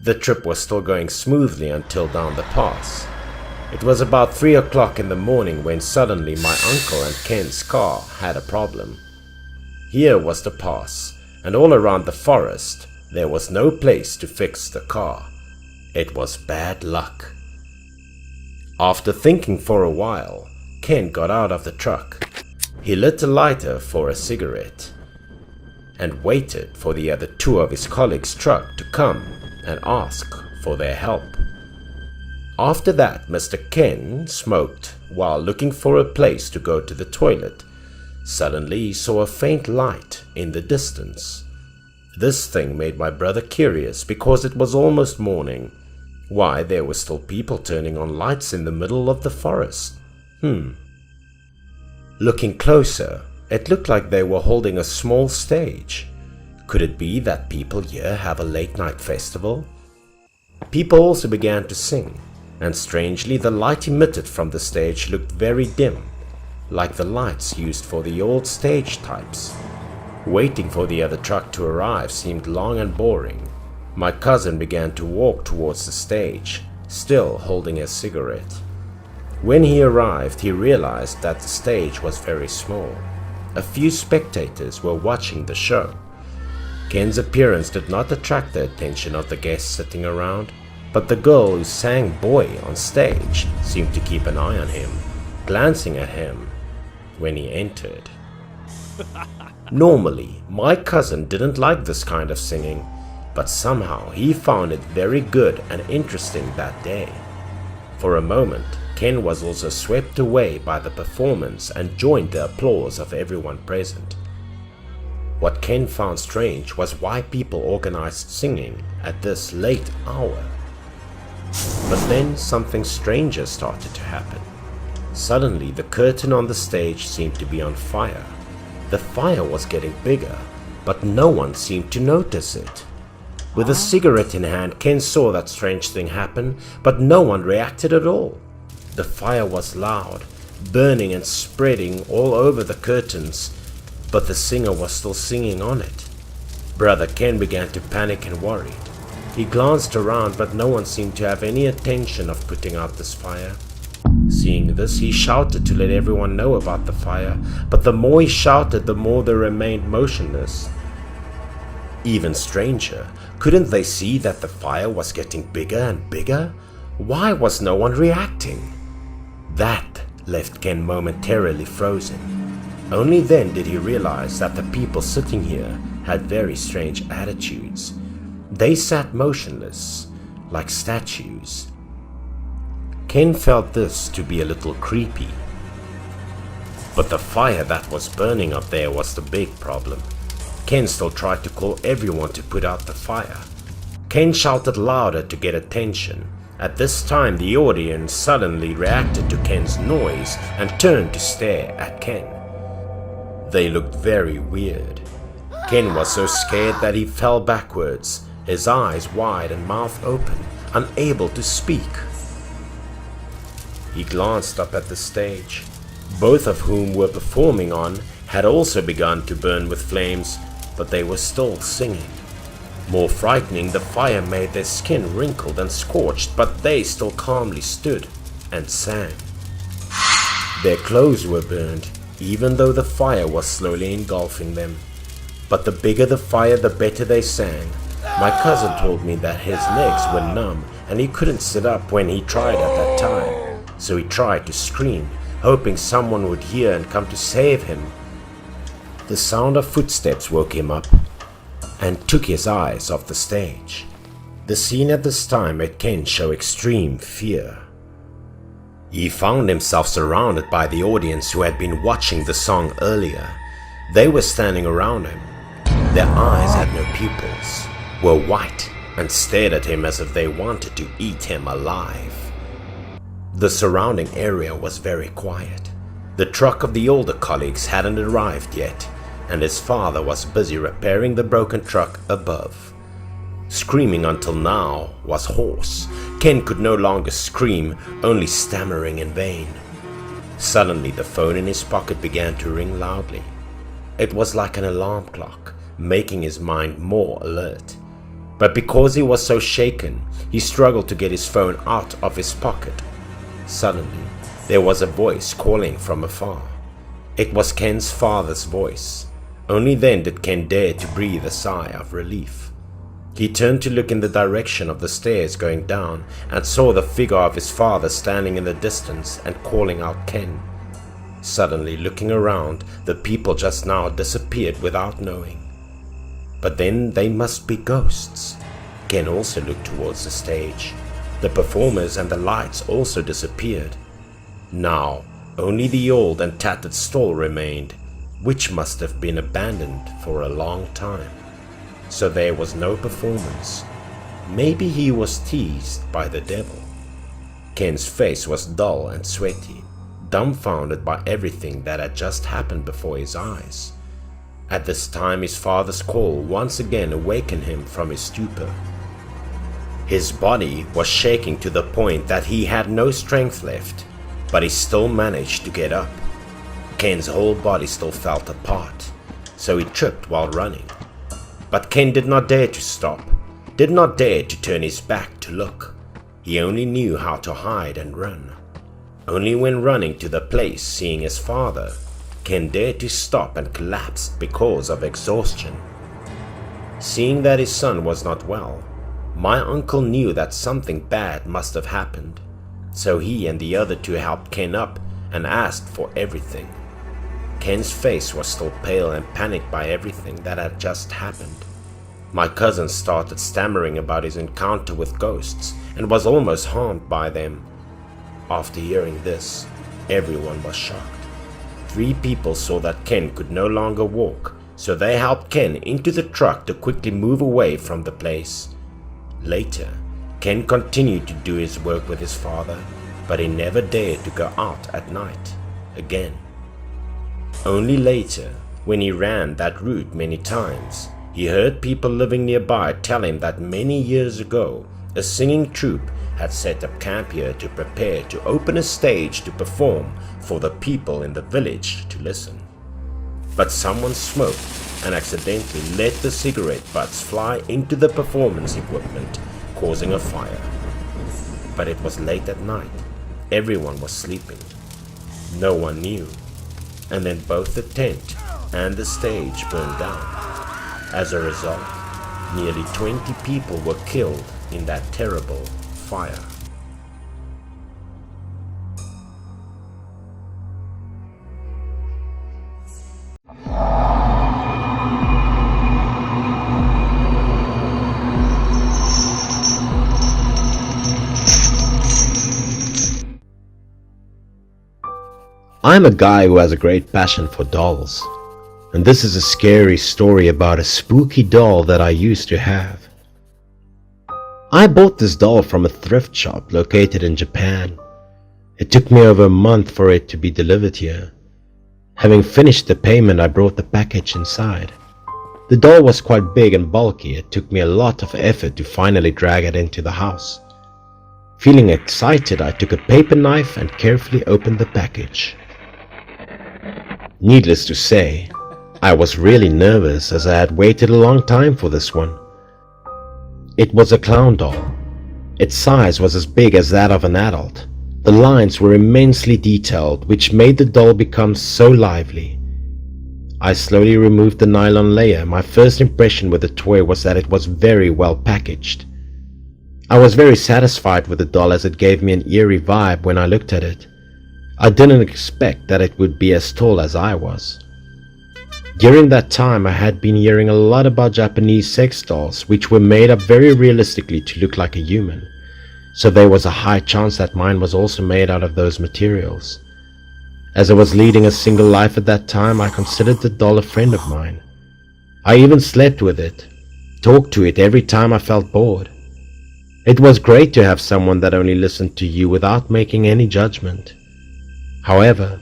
The trip was still going smoothly until down the pass. It was about 3 o'clock in the morning when suddenly my uncle and Ken's car had a problem. Here was the pass, and all around the forest there was no place to fix the car. It was bad luck. After thinking for a while, Ken got out of the truck. He lit a lighter for a cigarette and waited for the other two of his colleagues' truck to come and ask for their help. After that, Mr. Ken smoked while looking for a place to go to the toilet. Suddenly he saw a faint light in the distance. This thing made my brother curious because it was almost morning. Why, there were still people turning on lights in the middle of the forest. Looking closer, it looked like they were holding a small stage. Could it be that people here have a late-night festival? People also began to sing, and strangely the light emitted from the stage looked very dim, like the lights used for the old stage types. Waiting for the other truck to arrive seemed long and boring. My cousin began to walk towards the stage, still holding a cigarette. When he arrived, he realized that the stage was very small. A few spectators were watching the show. Ken's appearance did not attract the attention of the guests sitting around, but the girl who sang Boy on stage seemed to keep an eye on him, glancing at him when he entered. Normally, my cousin didn't like this kind of singing, but somehow he found it very good and interesting that day. For a moment, Ken was also swept away by the performance and joined the applause of everyone present. What Ken found strange was why people organized singing at this late hour. But then something stranger started to happen. Suddenly, the curtain on the stage seemed to be on fire. The fire was getting bigger, but no one seemed to notice it. With a cigarette in hand, Ken saw that strange thing happen, but no one reacted at all. The fire was loud, burning and spreading all over the curtains, but the singer was still singing on it. Brother Ken began to panic and worried. He glanced around, but no one seemed to have any intention of putting out this fire. Seeing this, he shouted to let everyone know about the fire, but the more he shouted, the more they remained motionless. Even stranger, couldn't they see that the fire was getting bigger and bigger? Why was no one reacting? That left Ken momentarily frozen. Only then did he realize that the people sitting here had very strange attitudes. They sat motionless, like statues. Ken felt this to be a little creepy. But the fire that was burning up there was the big problem. Ken still tried to call everyone to put out the fire. Ken shouted louder to get attention. At this time, the audience suddenly reacted to Ken's noise and turned to stare at Ken. They looked very weird. Ken was so scared that he fell backwards, his eyes wide and mouth open, unable to speak. He glanced up at the stage. Both of whom were performing on had also begun to burn with flames, but they were still singing. More frightening, the fire made their skin wrinkled and scorched, but they still calmly stood and sang. Their clothes were burned, even though the fire was slowly engulfing them. But the bigger the fire, the better they sang. My cousin told me that his legs were numb and he couldn't sit up when he tried at that time. So he tried to scream, hoping someone would hear and come to save him. The sound of footsteps woke him up and took his eyes off the stage. The scene at this time made Ken show extreme fear. He found himself surrounded by the audience who had been watching the song earlier. They were standing around him. Their eyes had no pupils, were white, and stared at him as if they wanted to eat him alive. The surrounding area was very quiet. The truck of the older colleagues hadn't arrived yet, and his father was busy repairing the broken truck above. Screaming until now was hoarse. Ken could no longer scream, only stammering in vain. Suddenly the phone in his pocket began to ring loudly. It was like an alarm clock, making his mind more alert. But because he was so shaken, he struggled to get his phone out of his pocket. Suddenly, there was a voice calling from afar. It was Ken's father's voice. Only then did Ken dare to breathe a sigh of relief. He turned to look in the direction of the stairs going down and saw the figure of his father standing in the distance and calling out Ken. Suddenly looking around, the people just now disappeared without knowing. But then they must be ghosts. Ken also looked towards the stage. The performers and the lights also disappeared. Now, only the old and tattered stall remained, which must have been abandoned for a long time. So there was no performance. Maybe he was teased by the devil. Ken's face was dull and sweaty, dumbfounded by everything that had just happened before his eyes. At this time, his father's call once again awakened him from his stupor. His body was shaking to the point that he had no strength left, but he still managed to get up. Ken's whole body still felt apart, so he tripped while running. But Ken did not dare to stop, did not dare to turn his back to look. He only knew how to hide and run. Only when running to the place, seeing his father, Ken dared to stop and collapsed because of exhaustion. Seeing that his son was not well, my uncle knew that something bad must have happened, so he and the other two helped Ken up and asked for everything. Ken's face was still pale and panicked by everything that had just happened. My cousin started stammering about his encounter with ghosts and was almost harmed by them. After hearing this, everyone was shocked. 3 people saw that Ken could no longer walk, so they helped Ken into the truck to quickly move away from the place. Later, Ken continued to do his work with his father, but he never dared to go out at night again. Only later, when he ran that route many times, he heard people living nearby tell him that many years ago, a singing troupe had set up camp here to prepare to open a stage to perform for the people in the village to listen. But someone smoked and accidentally let the cigarette butts fly into the performance equipment, causing a fire. But it was late at night. Everyone was sleeping. No one knew. And then both the tent and the stage burned down. As a result, nearly 20 people were killed in that terrible fire. I'm a guy who has a great passion for dolls, and this is a scary story about a spooky doll that I used to have. I bought this doll from a thrift shop located in Japan. It took me over a month for it to be delivered here. Having finished the payment, I brought the package inside. The doll was quite big and bulky. It took me a lot of effort to finally drag it into the house. Feeling excited, I took a paper knife and carefully opened the package. Needless to say, I was really nervous as I had waited a long time for this one. It was a clown doll. Its size was as big as that of an adult. The lines were immensely detailed, which made the doll become so lively. I slowly removed the nylon layer. My first impression with the toy was that it was very well packaged. I was very satisfied with the doll as it gave me an eerie vibe when I looked at it. I didn't expect that it would be as tall as I was. During that time, I had been hearing a lot about Japanese sex dolls, which were made up very realistically to look like a human. So there was a high chance that mine was also made out of those materials. As I was leading a single life at that time, I considered the doll a friend of mine. I even slept with it, talked to it every time I felt bored. It was great to have someone that only listened to you without making any judgment. However,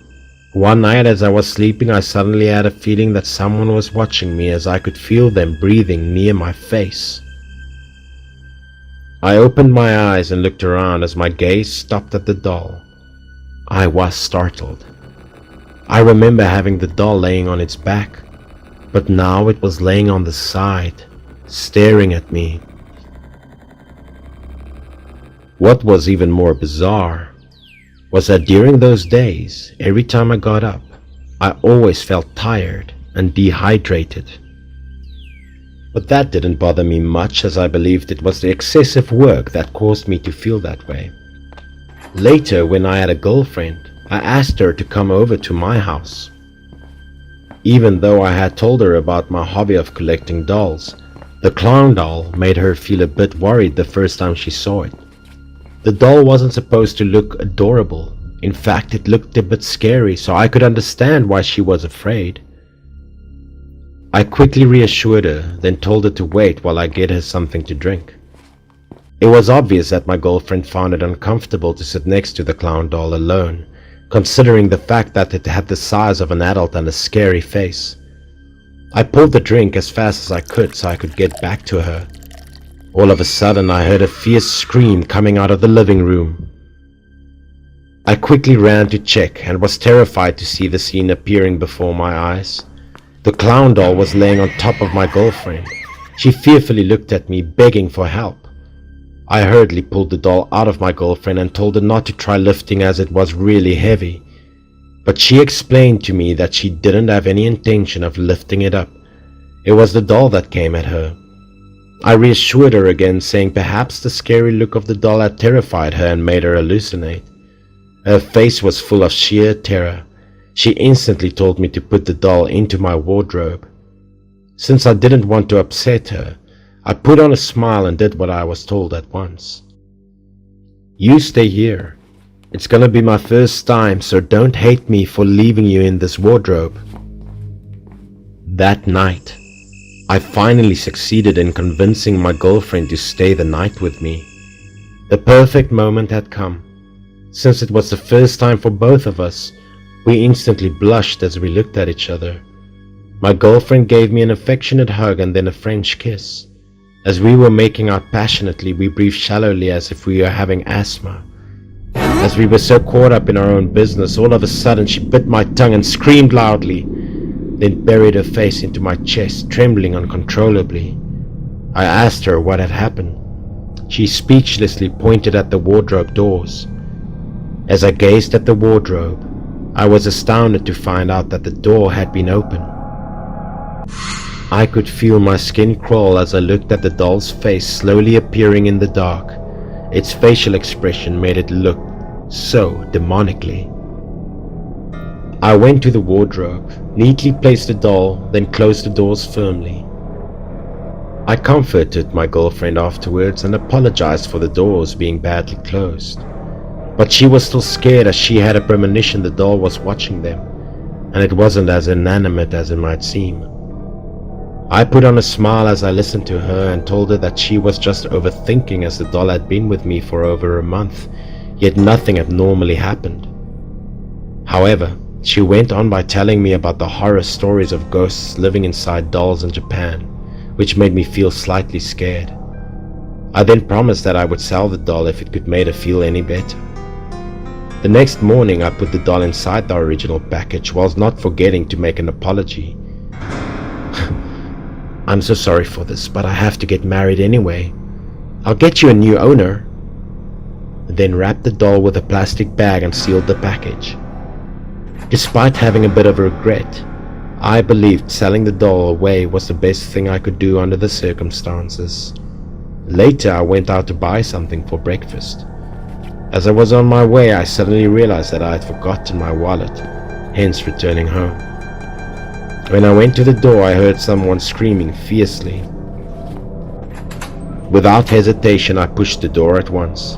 one night as I was sleeping, I suddenly had a feeling that someone was watching me as I could feel them breathing near my face. I opened my eyes and looked around as my gaze stopped at the doll. I was startled. I remember having the doll laying on its back, but now it was laying on the side, staring at me. What was even more bizarre was that during those days, every time I got up, I always felt tired and dehydrated. But that didn't bother me much, as I believed it was the excessive work that caused me to feel that way. Later, when I had a girlfriend, I asked her to come over to my house. Even though I had told her about my hobby of collecting dolls, the clown doll made her feel a bit worried the first time she saw it. The doll wasn't supposed to look adorable. In fact, it looked a bit scary, so I could understand why she was afraid. I quickly reassured her, then told her to wait while I get her something to drink. It was obvious that my girlfriend found it uncomfortable to sit next to the clown doll alone, considering the fact that it had the size of an adult and a scary face. I pulled the drink as fast as I could so I could get back to her. All of a sudden I heard a fierce scream coming out of the living room. I quickly ran to check and was terrified to see the scene appearing before my eyes. The clown doll was laying on top of my girlfriend. She fearfully looked at me, begging for help. I hurriedly pulled the doll out of my girlfriend and told her not to try lifting as it was really heavy. But she explained to me that she didn't have any intention of lifting it up. It was the doll that came at her. I reassured her again, saying perhaps the scary look of the doll had terrified her and made her hallucinate. Her face was full of sheer terror. She instantly told me to put the doll into my wardrobe. Since I didn't want to upset her, I put on a smile and did what I was told at once. You stay here. It's gonna be my first time, so don't hate me for leaving you in this wardrobe. That night, I finally succeeded in convincing my girlfriend to stay the night with me. The perfect moment had come. Since it was the first time for both of us, we instantly blushed as we looked at each other. My girlfriend gave me an affectionate hug and then a French kiss. As we were making out passionately, we breathed shallowly as if we were having asthma. As we were so caught up in our own business, all of a sudden she bit my tongue and screamed loudly, then buried her face into my chest, trembling uncontrollably. I asked her what had happened. She speechlessly pointed at the wardrobe doors. As I gazed at the wardrobe, I was astounded to find out that the door had been open. I could feel my skin crawl as I looked at the doll's face slowly appearing in the dark. Its facial expression made it look so demonically. I went to the wardrobe, neatly placed the doll, then closed the doors firmly. I comforted my girlfriend afterwards and apologized for the doors being badly closed. But she was still scared as she had a premonition the doll was watching them, and it wasn't as inanimate as it might seem. I put on a smile as I listened to her and told her that she was just overthinking as the doll had been with me for over a month, yet nothing abnormally happened. However, she went on by telling me about the horror stories of ghosts living inside dolls in Japan, which made me feel slightly scared. I then promised that I would sell the doll if it could make her feel any better. The next morning I put the doll inside the original package whilst not forgetting to make an apology. I'm so sorry for this, but I have to get married anyway. I'll get you a new owner. Then wrapped the doll with a plastic bag and sealed the package. Despite having a bit of regret, I believed selling the doll away was the best thing I could do under the circumstances. Later I went out to buy something for breakfast. As I was on my way, I suddenly realized that I had forgotten my wallet, hence returning home. When I went to the door, I heard someone screaming fiercely. Without hesitation, I pushed the door at once.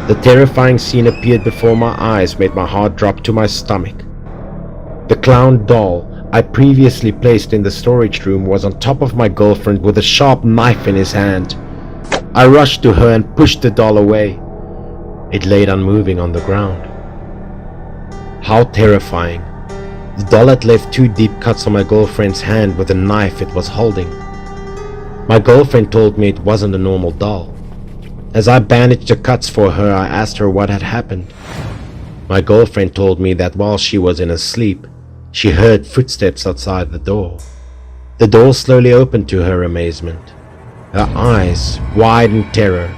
The terrifying scene appeared before my eyes, made my heart drop to my stomach. The clown doll I previously placed in the storage room was on top of my girlfriend with a sharp knife in his hand. I rushed to her and pushed the doll away. It lay unmoving on the ground. How terrifying. The doll had left 2 deep cuts on my girlfriend's hand with the knife it was holding. My girlfriend told me it wasn't a normal doll. As I bandaged the cuts for her, I asked her what had happened. My girlfriend told me that while she was in her sleep, she heard footsteps outside the door. The door slowly opened to her amazement. Her eyes wide in terror.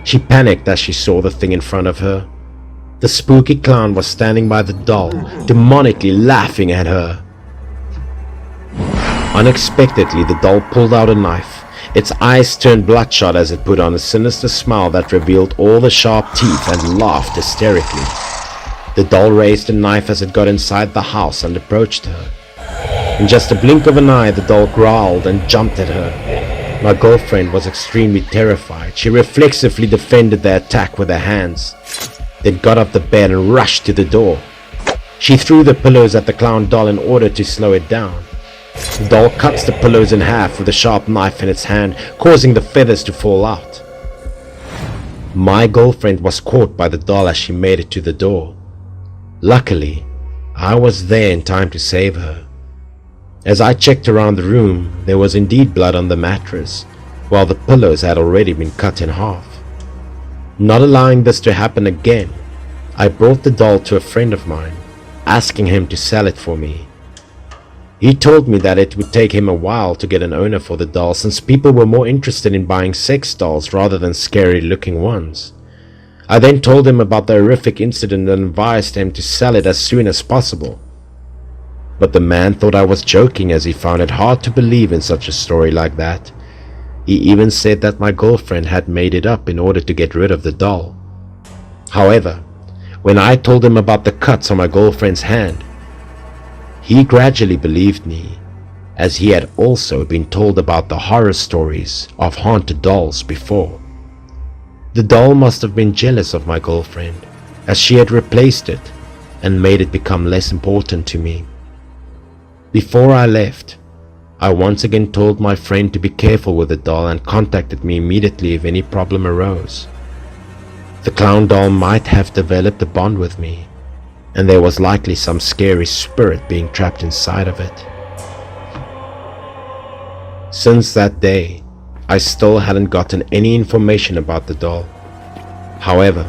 She panicked as she saw the thing in front of her. The spooky clown was standing by the doll, demonically laughing at her. Unexpectedly, the doll pulled out a knife. Its eyes turned bloodshot as it put on a sinister smile that revealed all the sharp teeth and laughed hysterically. The doll raised a knife as it got inside the house and approached her. In just a blink of an eye, the doll growled and jumped at her. My girlfriend was extremely terrified. She reflexively defended the attack with her hands, then got off the bed and rushed to the door. She threw the pillows at the clown doll in order to slow it down. The doll cuts the pillows in half with a sharp knife in its hand, causing the feathers to fall out. My girlfriend was caught by the doll as she made it to the door. Luckily, I was there in time to save her. As I checked around the room, there was indeed blood on the mattress, while the pillows had already been cut in half. Not allowing this to happen again, I brought the doll to a friend of mine, asking him to sell it for me. He told me that it would take him a while to get an owner for the doll, since people were more interested in buying sex dolls rather than scary looking ones. I then told him about the horrific incident and advised him to sell it as soon as possible. But the man thought I was joking, as he found it hard to believe in such a story like that. He even said that my girlfriend had made it up in order to get rid of the doll. However, when I told him about the cuts on my girlfriend's hand, he gradually believed me, as he had also been told about the horror stories of haunted dolls before. The doll must have been jealous of my girlfriend, as she had replaced it and made it become less important to me. Before I left, I once again told my friend to be careful with the doll and contacted me immediately if any problem arose. The clown doll might have developed a bond with me, and there was likely some scary spirit being trapped inside of it. Since that day, I still hadn't gotten any information about the doll. However,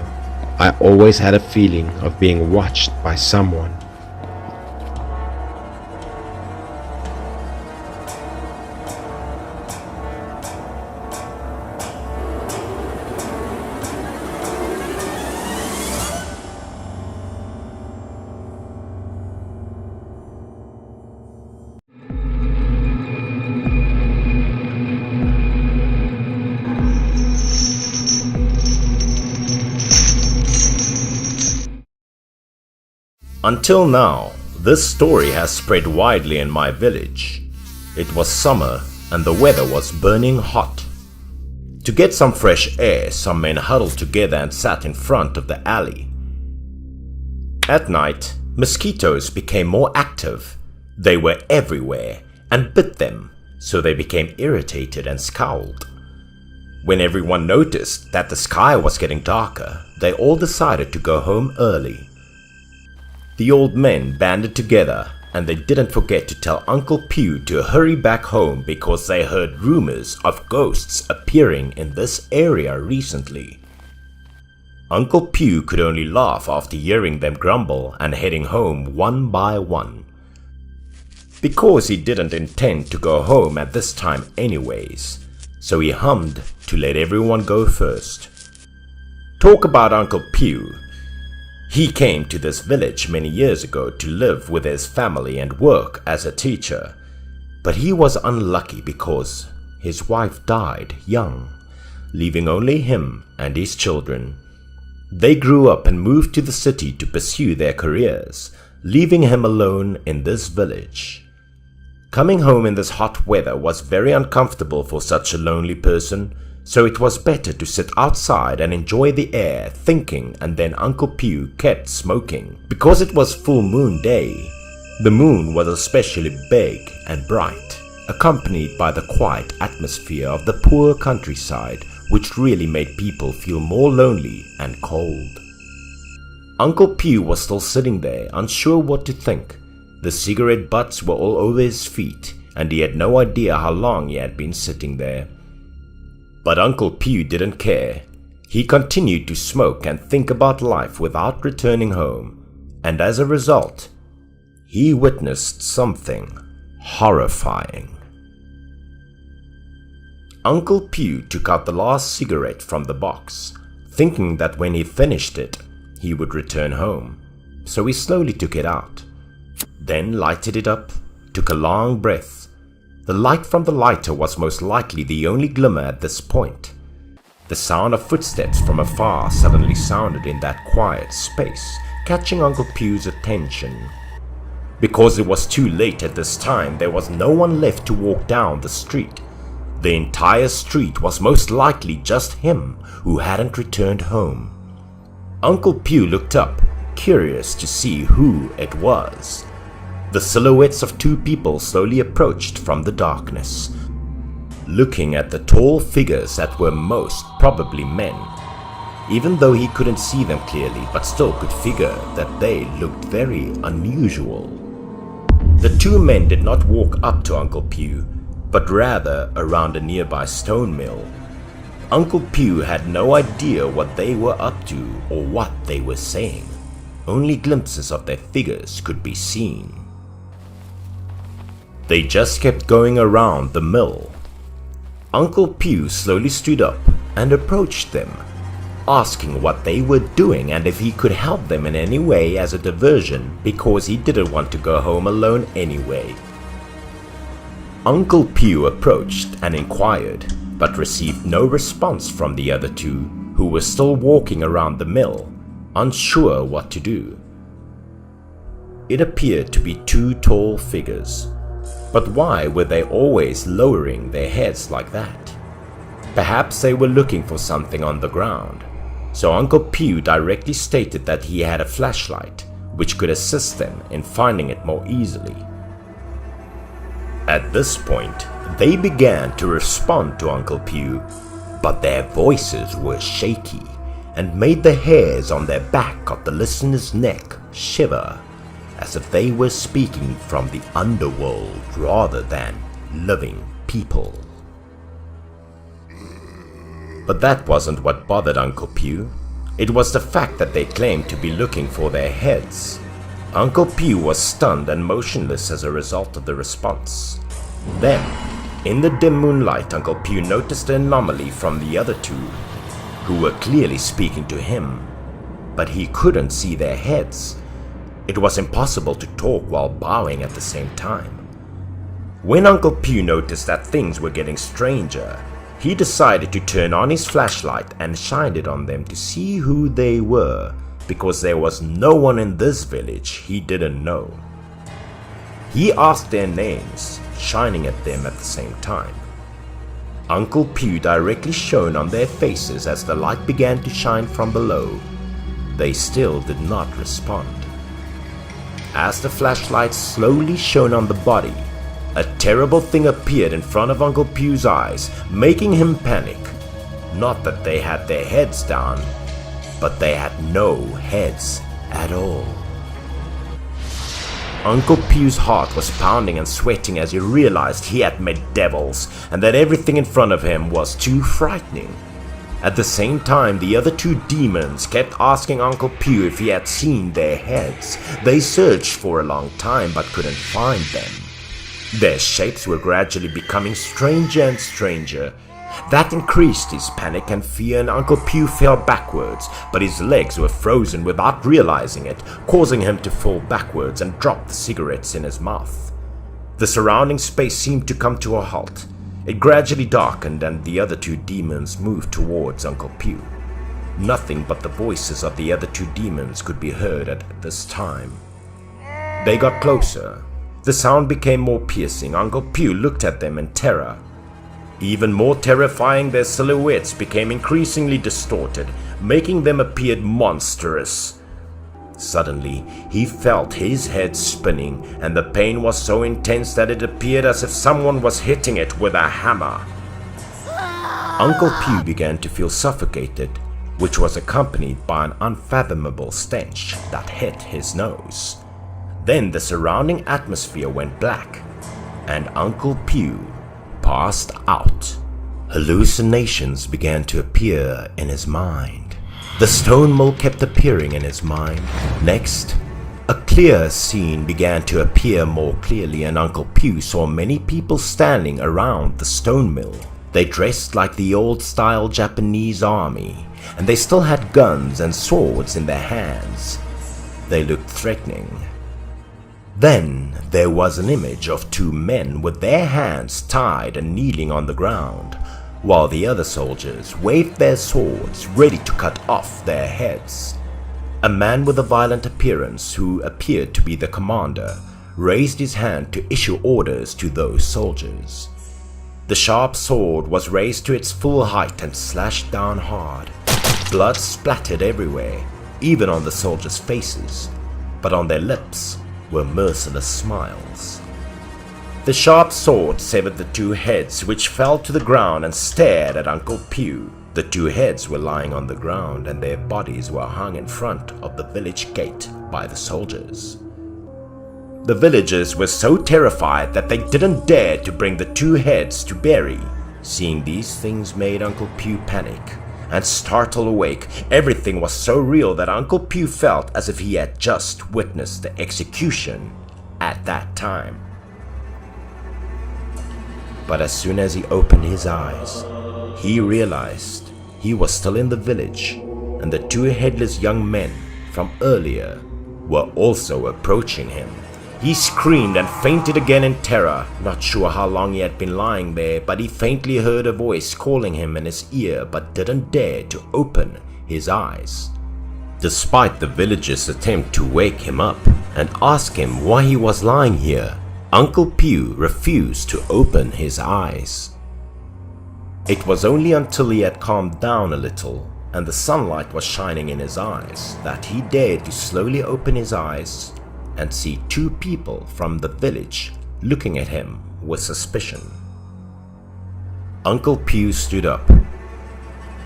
I always had a feeling of being watched by someone. Until now, this story has spread widely in my village. It was summer and the weather was burning hot. To get some fresh air, some men huddled together and sat in front of the alley. At night, mosquitoes became more active. They were everywhere and bit them, so they became irritated and scowled. When everyone noticed that the sky was getting darker, they all decided to go home early. The old men banded together, and they didn't forget to tell Uncle Pew to hurry back home because they heard rumors of ghosts appearing in this area recently. Uncle Pew could only laugh after hearing them grumble and heading home one by one. Because he didn't intend to go home at this time anyways, so he hummed to let everyone go first. Talk about Uncle Pew. He came to this village many years ago to live with his family and work as a teacher, but he was unlucky because his wife died young, leaving only him and his children. They grew up and moved to the city to pursue their careers, leaving him alone in this village. Coming home in this hot weather was very uncomfortable for such a lonely person, so it was better to sit outside and enjoy the air thinking, and then Uncle Pew kept smoking. Because it was full moon day, the moon was especially big and bright, accompanied by the quiet atmosphere of the poor countryside, which really made people feel more lonely and cold. Uncle Pew was still sitting there, unsure what to think. The cigarette butts were all over his feet, and he had no idea how long he had been sitting there. But Uncle Pew didn't care. He continued to smoke and think about life without returning home, and as a result, he witnessed something horrifying. Uncle Pew took out the last cigarette from the box, thinking that when he finished it, he would return home, so he slowly took it out, then lighted it up, took a long breath. The light from the lighter was most likely the only glimmer at this point. The sound of footsteps from afar suddenly sounded in that quiet space, catching Uncle Pew's attention. Because it was too late at this time, there was no one left to walk down the street. The entire street was most likely just him who hadn't returned home. Uncle Pew looked up, curious to see who it was. The silhouettes of two people slowly approached from the darkness, looking at the tall figures that were most probably men, even though he couldn't see them clearly, but still could figure that they looked very unusual. The two men did not walk up to Uncle Pew, but rather around a nearby stone mill. Uncle Pew had no idea what they were up to or what they were saying. Only glimpses of their figures could be seen. They just kept going around the mill. Uncle Pew slowly stood up and approached them, asking what they were doing and if he could help them in any way as a diversion, because he didn't want to go home alone anyway. Uncle Pew approached and inquired, but received no response from the other two, who were still walking around the mill, unsure what to do. It appeared to be two tall figures, but why were they always lowering their heads like that? Perhaps they were looking for something on the ground, so Uncle Pew directly stated that he had a flashlight, which could assist them in finding it more easily. At this point, they began to respond to Uncle Pew, but their voices were shaky and made the hairs on their back of the listener's neck shiver, as if they were speaking from the underworld rather than living people. But that wasn't what bothered Uncle Pew. It was the fact that they claimed to be looking for their heads. Uncle Pew was stunned and motionless as a result of the response. Then, in the dim moonlight, Uncle Pew noticed an anomaly from the other two, who were clearly speaking to him, but he couldn't see their heads. It was impossible to talk while bowing at the same time. When Uncle Pew noticed that things were getting stranger, he decided to turn on his flashlight and shine it on them to see who they were, because there was no one in this village he didn't know. He asked their names, shining at them at the same time. Uncle Pew directly shone on their faces as the light began to shine from below. They still did not respond. As the flashlight slowly shone on the body, a terrible thing appeared in front of Uncle Pew's eyes, making him panic. Not that they had their heads down, but they had no heads at all. Uncle Pew's heart was pounding and sweating as he realized he had met devils and that everything in front of him was too frightening. At the same time, the other two demons kept asking Uncle Pew if he had seen their heads. They searched for a long time but couldn't find them. Their shapes were gradually becoming stranger and stranger. That increased his panic and fear, and Uncle Pew fell backwards, but his legs were frozen without realizing it, causing him to fall backwards and drop the cigarettes in his mouth. The surrounding space seemed to come to a halt. It gradually darkened and the other two demons moved towards Uncle Pew. Nothing but the voices of the other two demons could be heard at this time. They got closer. The sound became more piercing. Uncle Pew looked at them in terror. Even more terrifying, their silhouettes became increasingly distorted, making them appear monstrous. Suddenly, he felt his head spinning, and the pain was so intense that it appeared as if someone was hitting it with a hammer. Uncle Pew began to feel suffocated, which was accompanied by an unfathomable stench that hit his nose. Then the surrounding atmosphere went black, and Uncle Pew passed out. Hallucinations began to appear in his mind. The stone mill kept appearing in his mind. Next, a clear scene began to appear more clearly, and Uncle Pew saw many people standing around the stone mill. They dressed like the old-style Japanese army, and they still had guns and swords in their hands. They looked threatening. Then there was an image of two men with their hands tied and kneeling on the ground, while the other soldiers waved their swords ready to cut off their heads. A man with a violent appearance, who appeared to be the commander, raised his hand to issue orders to those soldiers. The sharp sword was raised to its full height and slashed down hard. Blood splattered everywhere, even on the soldiers' faces, but on their lips were merciless smiles. The sharp sword severed the two heads, which fell to the ground and stared at Uncle Pew. The two heads were lying on the ground, and their bodies were hung in front of the village gate by the soldiers. The villagers were so terrified that they didn't dare to bring the two heads to bury. Seeing these things made Uncle Pew panic and startle awake. Everything was so real that Uncle Pew felt as if he had just witnessed the execution at that time. But as soon as he opened his eyes, he realized he was still in the village, and the two headless young men from earlier were also approaching him. He screamed and fainted again in terror, not sure how long he had been lying there, but he faintly heard a voice calling him in his ear but didn't dare to open his eyes. Despite the villagers' attempt to wake him up and ask him why he was lying here, Uncle Pew refused to open his eyes. It was only until he had calmed down a little and the sunlight was shining in his eyes that he dared to slowly open his eyes and see two people from the village looking at him with suspicion. Uncle Pew stood up.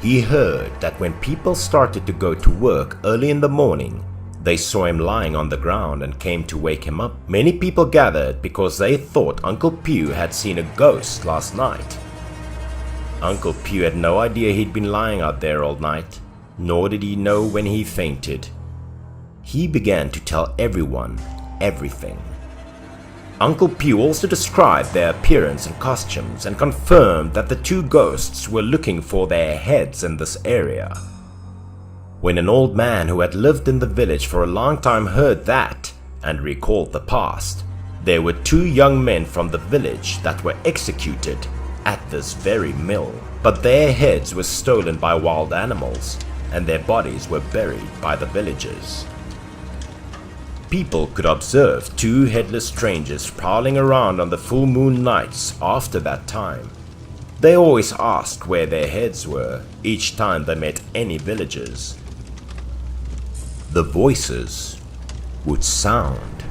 He heard that when people started to go to work early in the morning, they saw him lying on the ground and came to wake him up. Many people gathered because they thought Uncle Pew had seen a ghost last night. Uncle Pew had no idea he'd been lying out there all night, nor did he know when he fainted. He began to tell everyone everything. Uncle Pew also described their appearance and costumes and confirmed that the two ghosts were looking for their heads in this area. When an old man who had lived in the village for a long time heard that and recalled the past, there were two young men from the village that were executed at this very mill, but their heads were stolen by wild animals and their bodies were buried by the villagers. People could observe two headless strangers prowling around on the full moon nights after that time. They always asked where their heads were each time they met any villagers. The voices would sound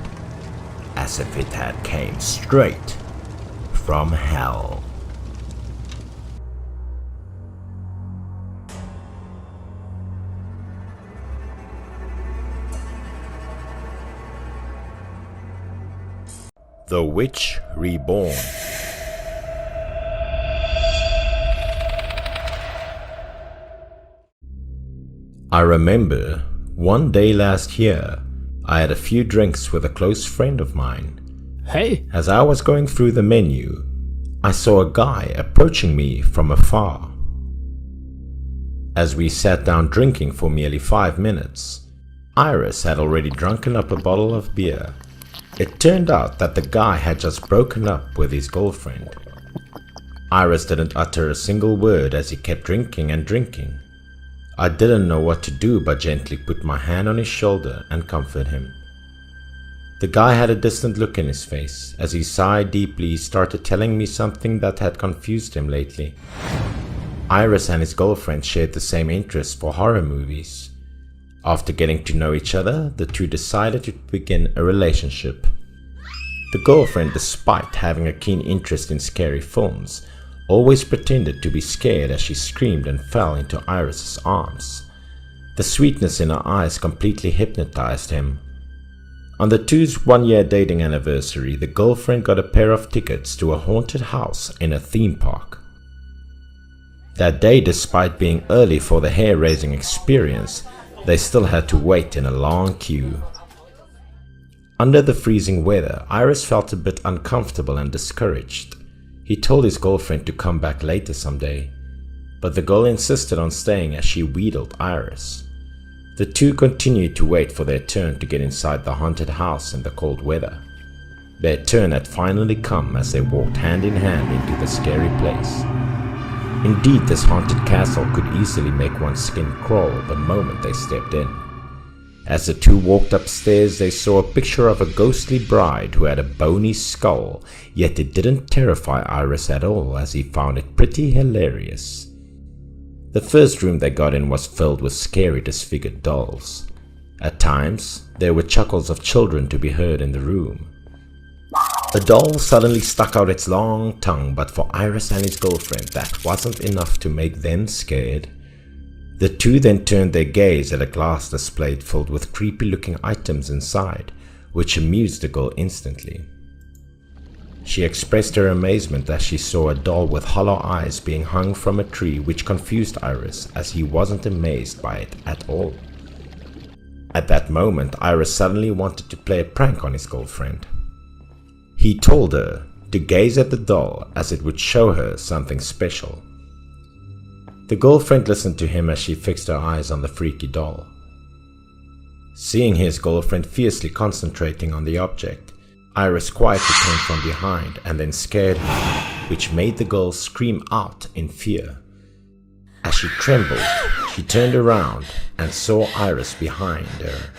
as if it had came straight from hell. The Witch Reborn. I remember one day last year, I had a few drinks with a close friend of mine. Hey! As I was going through the menu, I saw a guy approaching me from afar. As we sat down drinking for merely 5 minutes, Iris had already drunken up a bottle of beer. It turned out that the guy had just broken up with his girlfriend. Iris didn't utter a single word as he kept drinking and drinking. I didn't know what to do but gently put my hand on his shoulder and comfort him. The guy had a distant look in his face. As he sighed deeply, he started telling me something that had confused him lately. Iris and his girlfriend shared the same interest for horror movies. After getting to know each other, the two decided to begin a relationship. The girlfriend, despite having a keen interest in scary films, always pretended to be scared as she screamed and fell into Iris's arms. The sweetness in her eyes completely hypnotized him. On the two's 1-year dating anniversary, the girlfriend got a pair of tickets to a haunted house in a theme park. That day, despite being early for the hair-raising experience, they still had to wait in a long queue. Under the freezing weather, Iris felt a bit uncomfortable and discouraged. He told his girlfriend to come back later someday, but the girl insisted on staying as she wheedled Iris. The two continued to wait for their turn to get inside the haunted house in the cold weather. Their turn had finally come as they walked hand in hand into the scary place. Indeed, this haunted castle could easily make one's skin crawl the moment they stepped in. As the two walked upstairs, they saw a picture of a ghostly bride who had a bony skull, yet it didn't terrify Iris at all, as he found it pretty hilarious. The first room they got in was filled with scary disfigured dolls. At times, there were chuckles of children to be heard in the room. A doll suddenly stuck out its long tongue, but for Iris and his girlfriend, that wasn't enough to make them scared. The two then turned their gaze at a glass display filled with creepy-looking items inside, which amused the girl instantly. She expressed her amazement as she saw a doll with hollow eyes being hung from a tree, which confused Iris, as he wasn't amazed by it at all. At that moment, Iris suddenly wanted to play a prank on his girlfriend. He told her to gaze at the doll as it would show her something special. The girlfriend listened to him as she fixed her eyes on the freaky doll. Seeing his girlfriend fiercely concentrating on the object, Iris quietly came from behind and then scared her, which made the girl scream out in fear. As she trembled, she turned around and saw Iris behind her.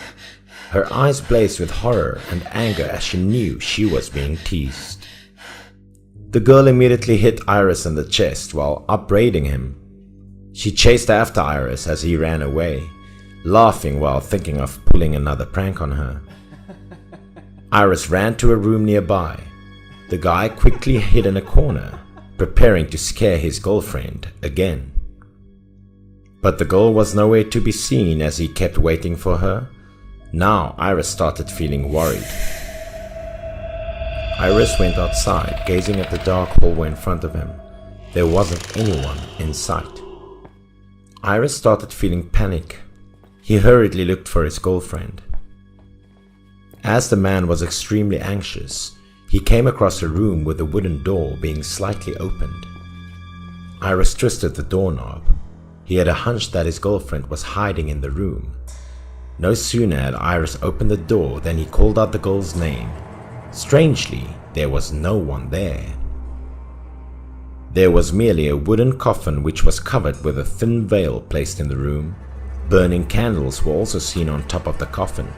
Her eyes blazed with horror and anger as she knew she was being teased. The girl immediately hit Iris in the chest while upbraiding him. She chased after Iris as he ran away, laughing while thinking of pulling another prank on her. Iris ran to a room nearby. The guy quickly hid in a corner, preparing to scare his girlfriend again. But the girl was nowhere to be seen as he kept waiting for her. Now Iris started feeling worried. Iris went outside, gazing at the dark hallway in front of him. There wasn't anyone in sight. Iris started feeling panic. He hurriedly looked for his girlfriend. As the man was extremely anxious, he came across a room with a wooden door being slightly opened. Iris twisted the doorknob. He had a hunch that his girlfriend was hiding in the room. No sooner had Iris opened the door than he called out the girl's name. Strangely, there was no one there. There was merely a wooden coffin which was covered with a thin veil placed in the room. Burning candles were also seen on top of the coffin.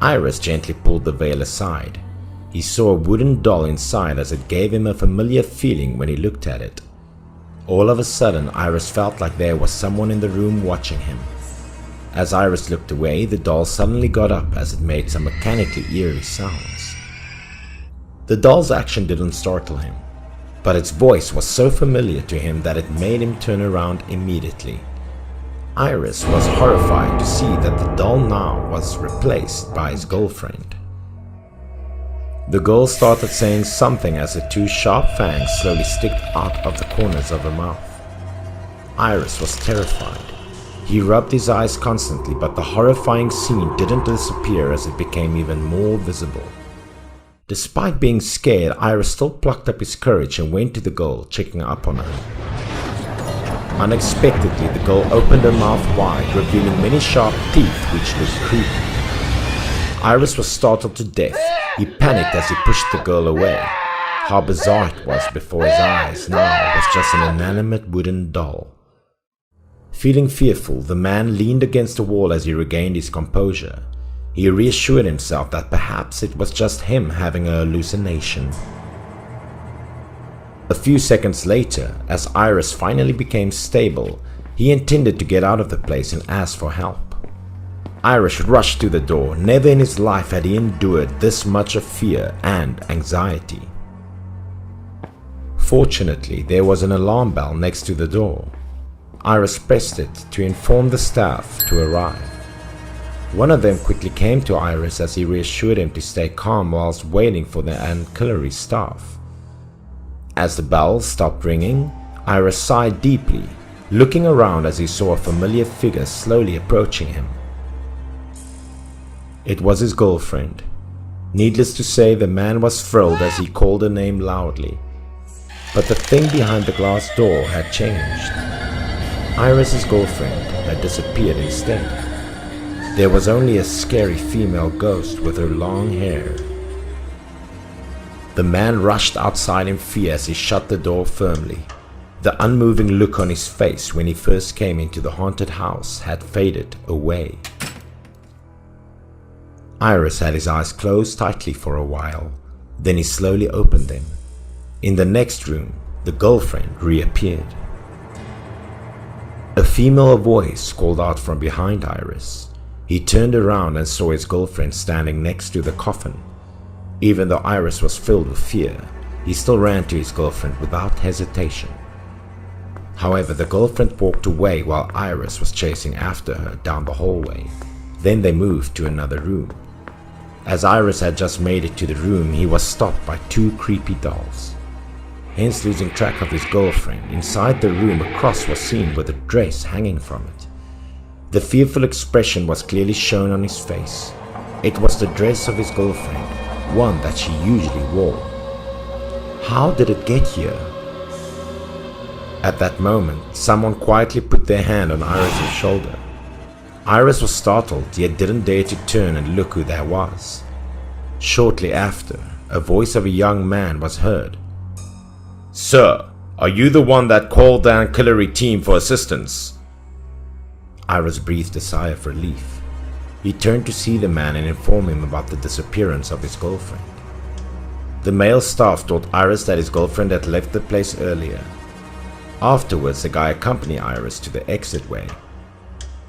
Iris gently pulled the veil aside. He saw a wooden doll inside as it gave him a familiar feeling when he looked at it. All of a sudden, Iris felt like there was someone in the room watching him. As Iris looked away, the doll suddenly got up as it made some mechanically eerie sounds. The doll's action didn't startle him, but its voice was so familiar to him that it made him turn around immediately. Iris was horrified to see that the doll now was replaced by his girlfriend. The girl started saying something as the two sharp fangs slowly sticked out of the corners of her mouth. Iris was terrified. He rubbed his eyes constantly, but the horrifying scene didn't disappear as it became even more visible. Despite being scared, Iris still plucked up his courage and went to the girl, checking up on her. Unexpectedly, the girl opened her mouth wide, revealing many sharp teeth which looked creepy. Iris was startled to death. He panicked as he pushed the girl away. How bizarre it was before his eyes now was just an inanimate wooden doll. Feeling fearful, the man leaned against the wall as he regained his composure. He reassured himself that perhaps it was just him having a hallucination. A few seconds later, as Iris finally became stable, he intended to get out of the place and ask for help. Iris rushed to the door. Never in his life had he endured this much of fear and anxiety. Fortunately, there was an alarm bell next to the door. Iris pressed it to inform the staff to arrive. One of them quickly came to Iris as he reassured him to stay calm whilst waiting for the ancillary staff. As the bell stopped ringing, Iris sighed deeply, looking around as he saw a familiar figure slowly approaching him. It was his girlfriend. Needless to say, the man was thrilled as he called her name loudly. But the thing behind the glass door had changed. Iris's girlfriend had disappeared instead. There was only a scary female ghost with her long hair. The man rushed outside in fear as he shut the door firmly. The unmoving look on his face when he first came into the haunted house had faded away. Iris had his eyes closed tightly for a while, then he slowly opened them. In the next room, the girlfriend reappeared. A female voice called out from behind Iris. He turned around and saw his girlfriend standing next to the coffin. Even though Iris was filled with fear, he still ran to his girlfriend without hesitation. However, the girlfriend walked away while Iris was chasing after her down the hallway. Then they moved to another room. As Iris had just made it to the room, he was stopped by two creepy dolls. Hence, losing track of his girlfriend, inside the room a cross was seen with a dress hanging from it. The fearful expression was clearly shown on his face. It was the dress of his girlfriend, one that she usually wore. How did it get here? At that moment, someone quietly put their hand on Iris' shoulder. Iris was startled, yet didn't dare to turn and look who that was. Shortly after, a voice of a young man was heard. "Sir, are you the one that called the ancillary team for assistance?" Iris breathed a sigh of relief. He turned to see the man and inform him about the disappearance of his girlfriend. The male staff told Iris that his girlfriend had left the place earlier. Afterwards, the guy accompanied Iris to the exitway.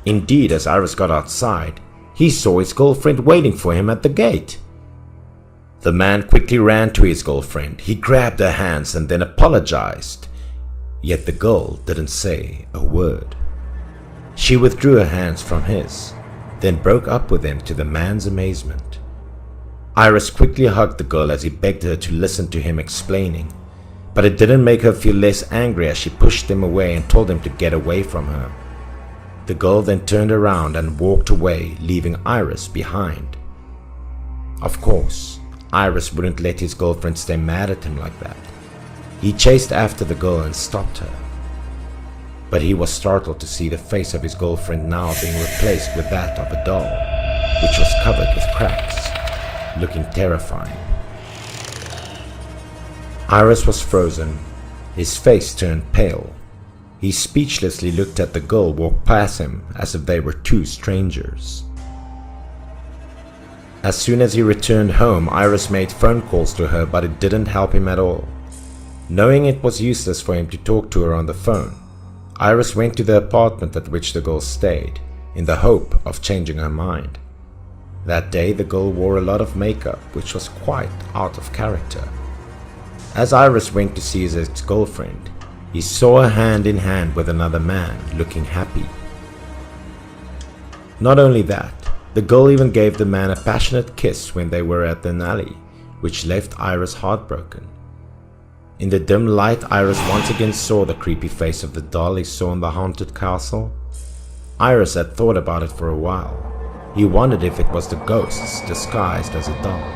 Indeed, as Iris got outside, he saw his girlfriend waiting for him at the gate. The man quickly ran to his girlfriend. He grabbed her hands and then apologized. Yet the girl didn't say a word. She withdrew her hands from his, then broke up with him to the man's amazement. Iris quickly hugged the girl as he begged her to listen to him explaining, but it didn't make her feel less angry as she pushed him away and told him to get away from her. The girl then turned around and walked away, leaving Iris behind. Of course, Iris wouldn't let his girlfriend stay mad at him like that. He chased after the girl and stopped her. But he was startled to see the face of his girlfriend now being replaced with that of a doll, which was covered with cracks, looking terrifying. Iris was frozen. His face turned pale. He speechlessly looked at the girl walk past him as if they were two strangers. As soon as he returned home, Iris made phone calls to her, but it didn't help him at all. Knowing it was useless for him to talk to her on the phone, Iris went to the apartment at which the girl stayed, in the hope of changing her mind. That day the girl wore a lot of makeup, which was quite out of character. As Iris went to see his ex-girlfriend, he saw her hand in hand with another man, looking happy. Not only that, the girl even gave the man a passionate kiss when they were at an alley, which left Iris heartbroken. In the dim light, Iris once again saw the creepy face of the doll he saw in the haunted castle. Iris had thought about it for a while. He wondered if it was the ghosts disguised as a doll.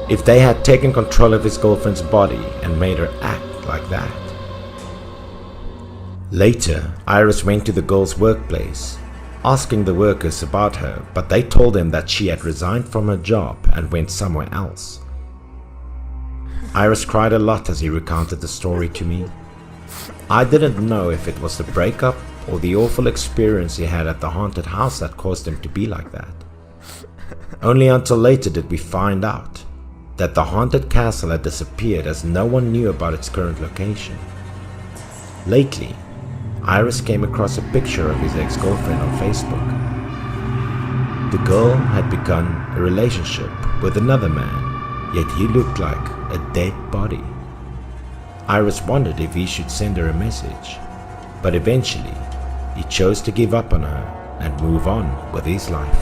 If they had taken control of his girlfriend's body and made her act like that. Later, Iris went to the girl's workplace, asking the workers about her, but they told him that she had resigned from her job and went somewhere else. Iris cried a lot as he recounted the story to me. I didn't know if it was the breakup or the awful experience he had at the haunted house that caused him to be like that. Only until later did we find out that the haunted castle had disappeared as no one knew about its current location. Lately, Iris came across a picture of his ex-girlfriend on Facebook. The girl had begun a relationship with another man, yet he looked like a dead body. Iris wondered if he should send her a message, but eventually he chose to give up on her and move on with his life.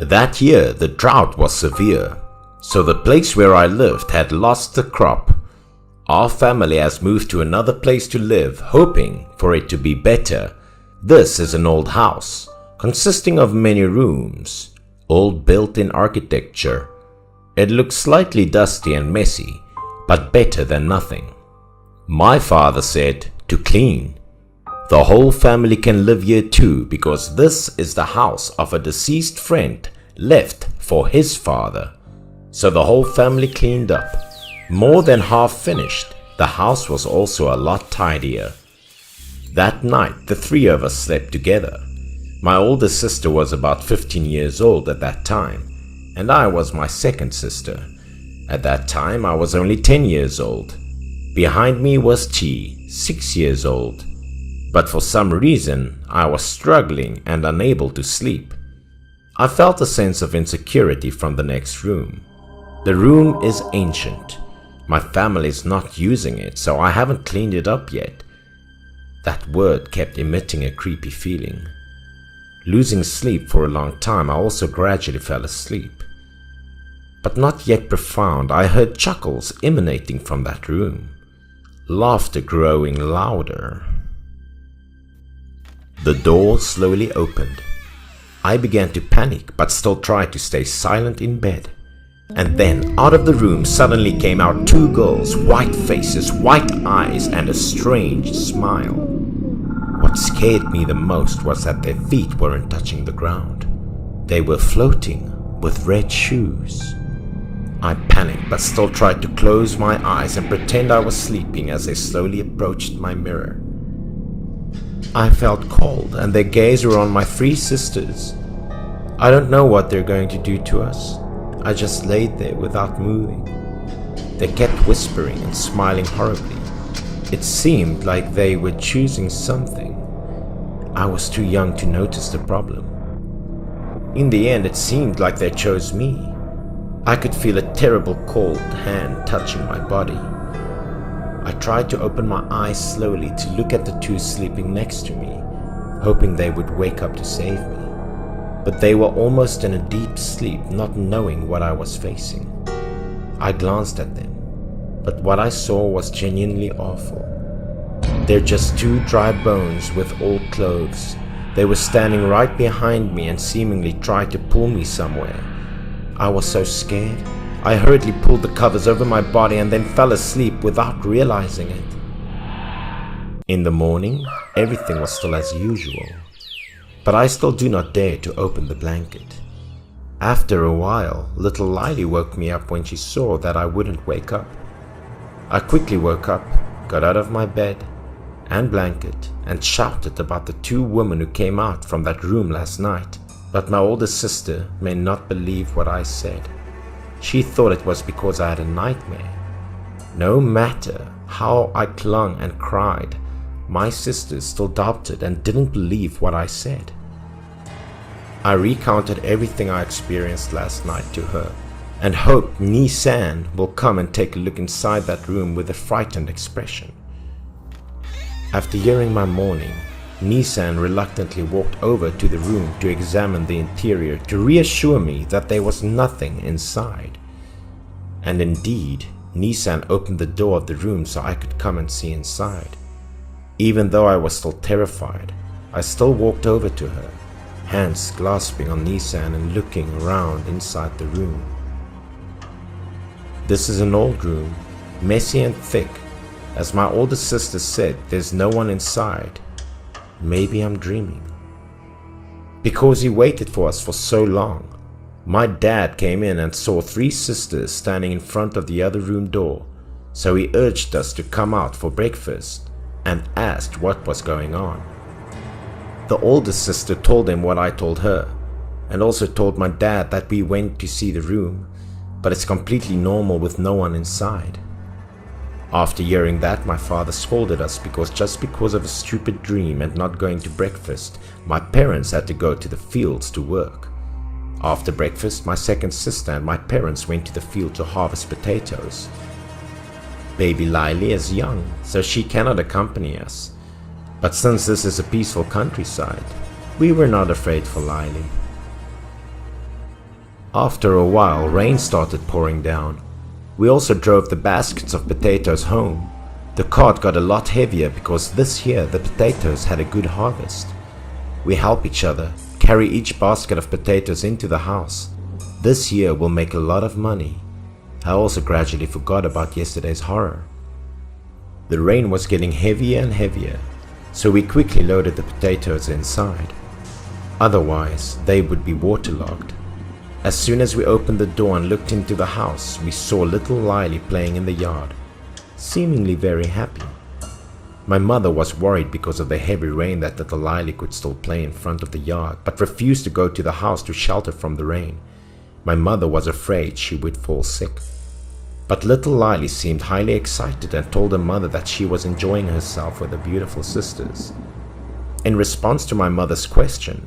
That year, the drought was severe. So the place where I lived had lost the crop. Our family has moved to another place to live, hoping for it to be better. This is an old house, consisting of many rooms, old built-in architecture. It looks slightly dusty and messy, but better than nothing. My father said to clean. The whole family can live here too, because this is the house of a deceased friend left for his father. So the whole family cleaned up. More than half finished, the house was also a lot tidier. That night, the three of us slept together. My older sister was about 15 years old at that time, and I was my second sister. At that time, I was only 10 years old. Behind me was Chi, 6 years old. But for some reason, I was struggling and unable to sleep. I felt a sense of insecurity from the next room. The room is ancient. My family is not using it, so I haven't cleaned it up yet. That word kept emitting a creepy feeling. Losing sleep for a long time, I also gradually fell asleep. But not yet profound, I heard chuckles emanating from that room. Laughter growing louder. The door slowly opened. I began to panic, but still tried to stay silent in bed. And then, out of the room suddenly came out two girls, white faces, white eyes, and a strange smile. What scared me the most was that their feet weren't touching the ground. They were floating with red shoes. I panicked, but still tried to close my eyes and pretend I was sleeping as they slowly approached my mirror. I felt cold, and their gaze were on my three sisters. I don't know what they're going to do to us. I just laid there without moving. They kept whispering and smiling horribly. It seemed like they were choosing something. I was too young to notice the problem. In the end, it seemed like they chose me. I could feel a terrible cold hand touching my body. I tried to open my eyes slowly to look at the two sleeping next to me, hoping they would wake up to save me. But they were almost in a deep sleep, not knowing what I was facing. I glanced at them, but what I saw was genuinely awful. They're just two dry bones with old clothes. They were standing right behind me and seemingly tried to pull me somewhere. I was so scared. I hurriedly pulled the covers over my body and then fell asleep without realizing it. In the morning, everything was still as usual. But I still do not dare to open the blanket. After a while, little Lily woke me up when she saw that I wouldn't wake up. I quickly woke up, got out of my bed and blanket, and shouted about the two women who came out from that room last night. But my older sister may not believe what I said. She thought it was because I had a nightmare. No matter how I clung and cried, my sisters still doubted and didn't believe what I said. I recounted everything I experienced last night to her and hoped Nissan will come and take a look inside that room with a frightened expression. After hearing my mourning, Nissan reluctantly walked over to the room to examine the interior to reassure me that there was nothing inside. And indeed, Nissan opened the door of the room so I could come and see inside. Even though I was still terrified, I still walked over to her, hands clasping on Nissan and looking around inside the room. This is an old room, messy and thick. As my older sister said, there's no one inside. Maybe I'm dreaming. Because he waited for us for so long, my dad came in and saw three sisters standing in front of the other room door, so he urged us to come out for breakfast and asked what was going on. The oldest sister told him what I told her, and also told my dad that we went to see the room, but it's completely normal with no one inside. After hearing that, my father scolded us because just because of a stupid dream and not going to breakfast, my parents had to go to the fields to work. After breakfast, my second sister and my parents went to the field to harvest potatoes. Baby Lily is young, so she cannot accompany us. But since this is a peaceful countryside, we were not afraid for Lily. After a while, rain started pouring down. We also drove the baskets of potatoes home. The cart got a lot heavier because this year the potatoes had a good harvest. We help each other carry each basket of potatoes into the house. This year we'll make a lot of money. I also gradually forgot about yesterday's horror. The rain was getting heavier and heavier, so we quickly loaded the potatoes inside. Otherwise, they would be waterlogged. As soon as we opened the door and looked into the house, we saw little Lily playing in the yard, seemingly very happy. My mother was worried because of the heavy rain that little Lily could still play in front of the yard, but refused to go to the house to shelter from the rain. My mother was afraid she would fall sick. But little Lily seemed highly excited and told her mother that she was enjoying herself with her beautiful sisters. In response to my mother's question,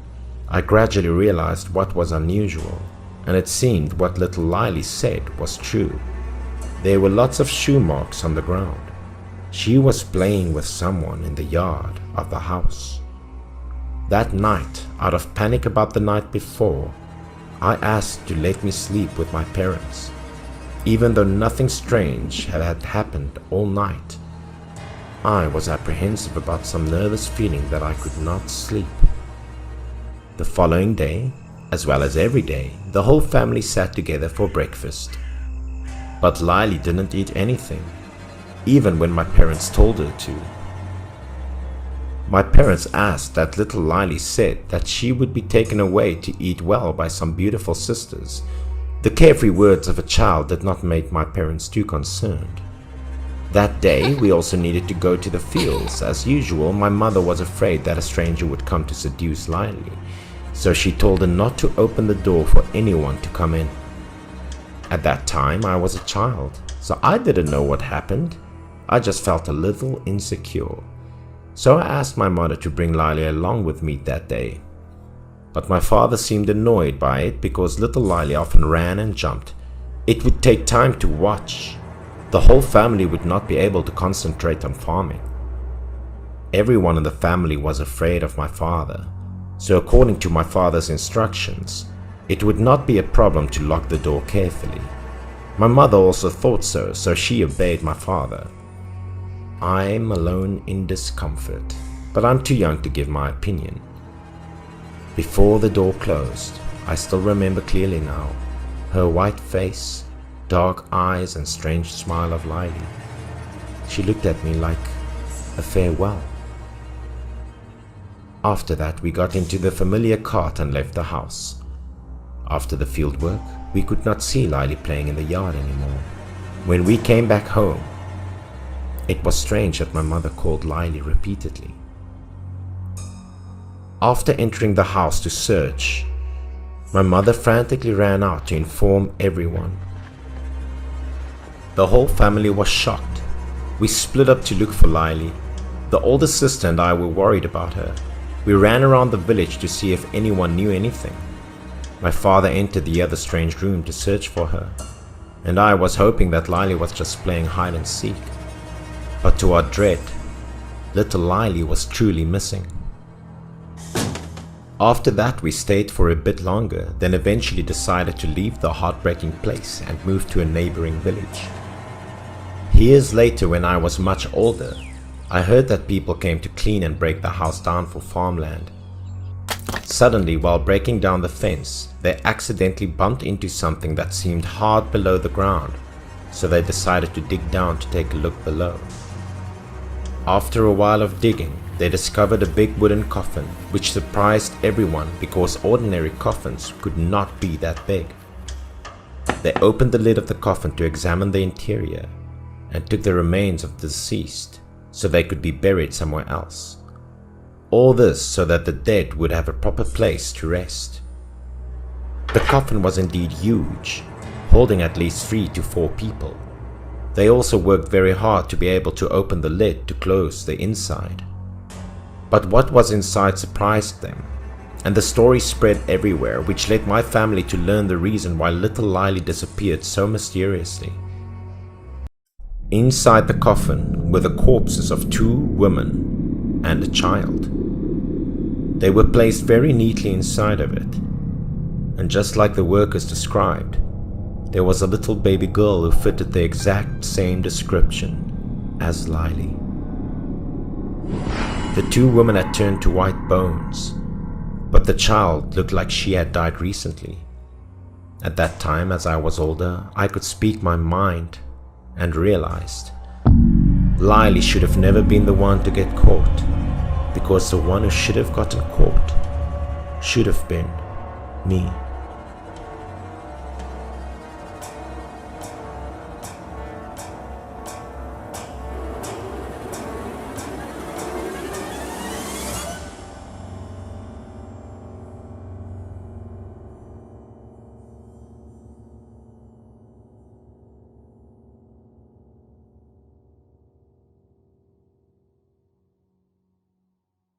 I gradually realized what was unusual, and it seemed what little Lily said was true. There were lots of shoe marks on the ground. She was playing with someone in the yard of the house. That night, out of panic about the night before, I asked to let me sleep with my parents. Even though nothing strange had happened all night, I was apprehensive about some nervous feeling that I could not sleep. The following day, as well as every day, the whole family sat together for breakfast. But Lily didn't eat anything, even when my parents told her to. My parents asked that little Lily said that she would be taken away to eat well by some beautiful sisters. The carefree words of a child did not make my parents too concerned. That day, we also needed to go to the fields. As usual, my mother was afraid that a stranger would come to seduce Lily, so she told her not to open the door for anyone to come in. At that time, I was a child, so I didn't know what happened. I just felt a little insecure. So I asked my mother to bring Lily along with me that day. But my father seemed annoyed by it because little Lily often ran and jumped. It would take time to watch. The whole family would not be able to concentrate on farming. Everyone in the family was afraid of my father, so according to my father's instructions, it would not be a problem to lock the door carefully. My mother also thought so, so she obeyed my father. I'm alone in discomfort, but I'm too young to give my opinion. Before the door closed, I still remember clearly now, her white face, dark eyes and strange smile of Lily. She looked at me like a farewell. After that, we got into the familiar cart and left the house. After the field work, we could not see Lily playing in the yard anymore. When we came back home, it was strange that my mother called Lily repeatedly. After entering the house to search, my mother frantically ran out to inform everyone. The whole family was shocked. We split up to look for Lily. The older sister and I were worried about her. We ran around the village to see if anyone knew anything. My father entered the other strange room to search for her, and I was hoping that Lily was just playing hide and seek. But to our dread, little Lily was truly missing. After that, we stayed for a bit longer, then eventually decided to leave the heartbreaking place and move to a neighboring village. Years later, when I was much older, I heard that people came to clean and break the house down for farmland. Suddenly, while breaking down the fence, they accidentally bumped into something that seemed hard below the ground, so they decided to dig down to take a look below. After a while of digging, they discovered a big wooden coffin, which surprised everyone because ordinary coffins could not be that big. They opened the lid of the coffin to examine the interior and took the remains of the deceased so they could be buried somewhere else. All this so that the dead would have a proper place to rest. The coffin was indeed huge, holding at least 3 to 4 people. They also worked very hard to be able to open the lid to close the inside. But what was inside surprised them, and the story spread everywhere, which led my family to learn the reason why little Lily disappeared so mysteriously. Inside the coffin were the corpses of 2 women and a child. They were placed very neatly inside of it. and just like the workers described, there was a little baby girl who fitted the exact same description as Lily. The two women had turned to white bones, but the child looked like she had died recently. At that time, as I was older, I could speak my mind and realized Lily should have never been the one to get caught, because the one who should have gotten caught should have been me.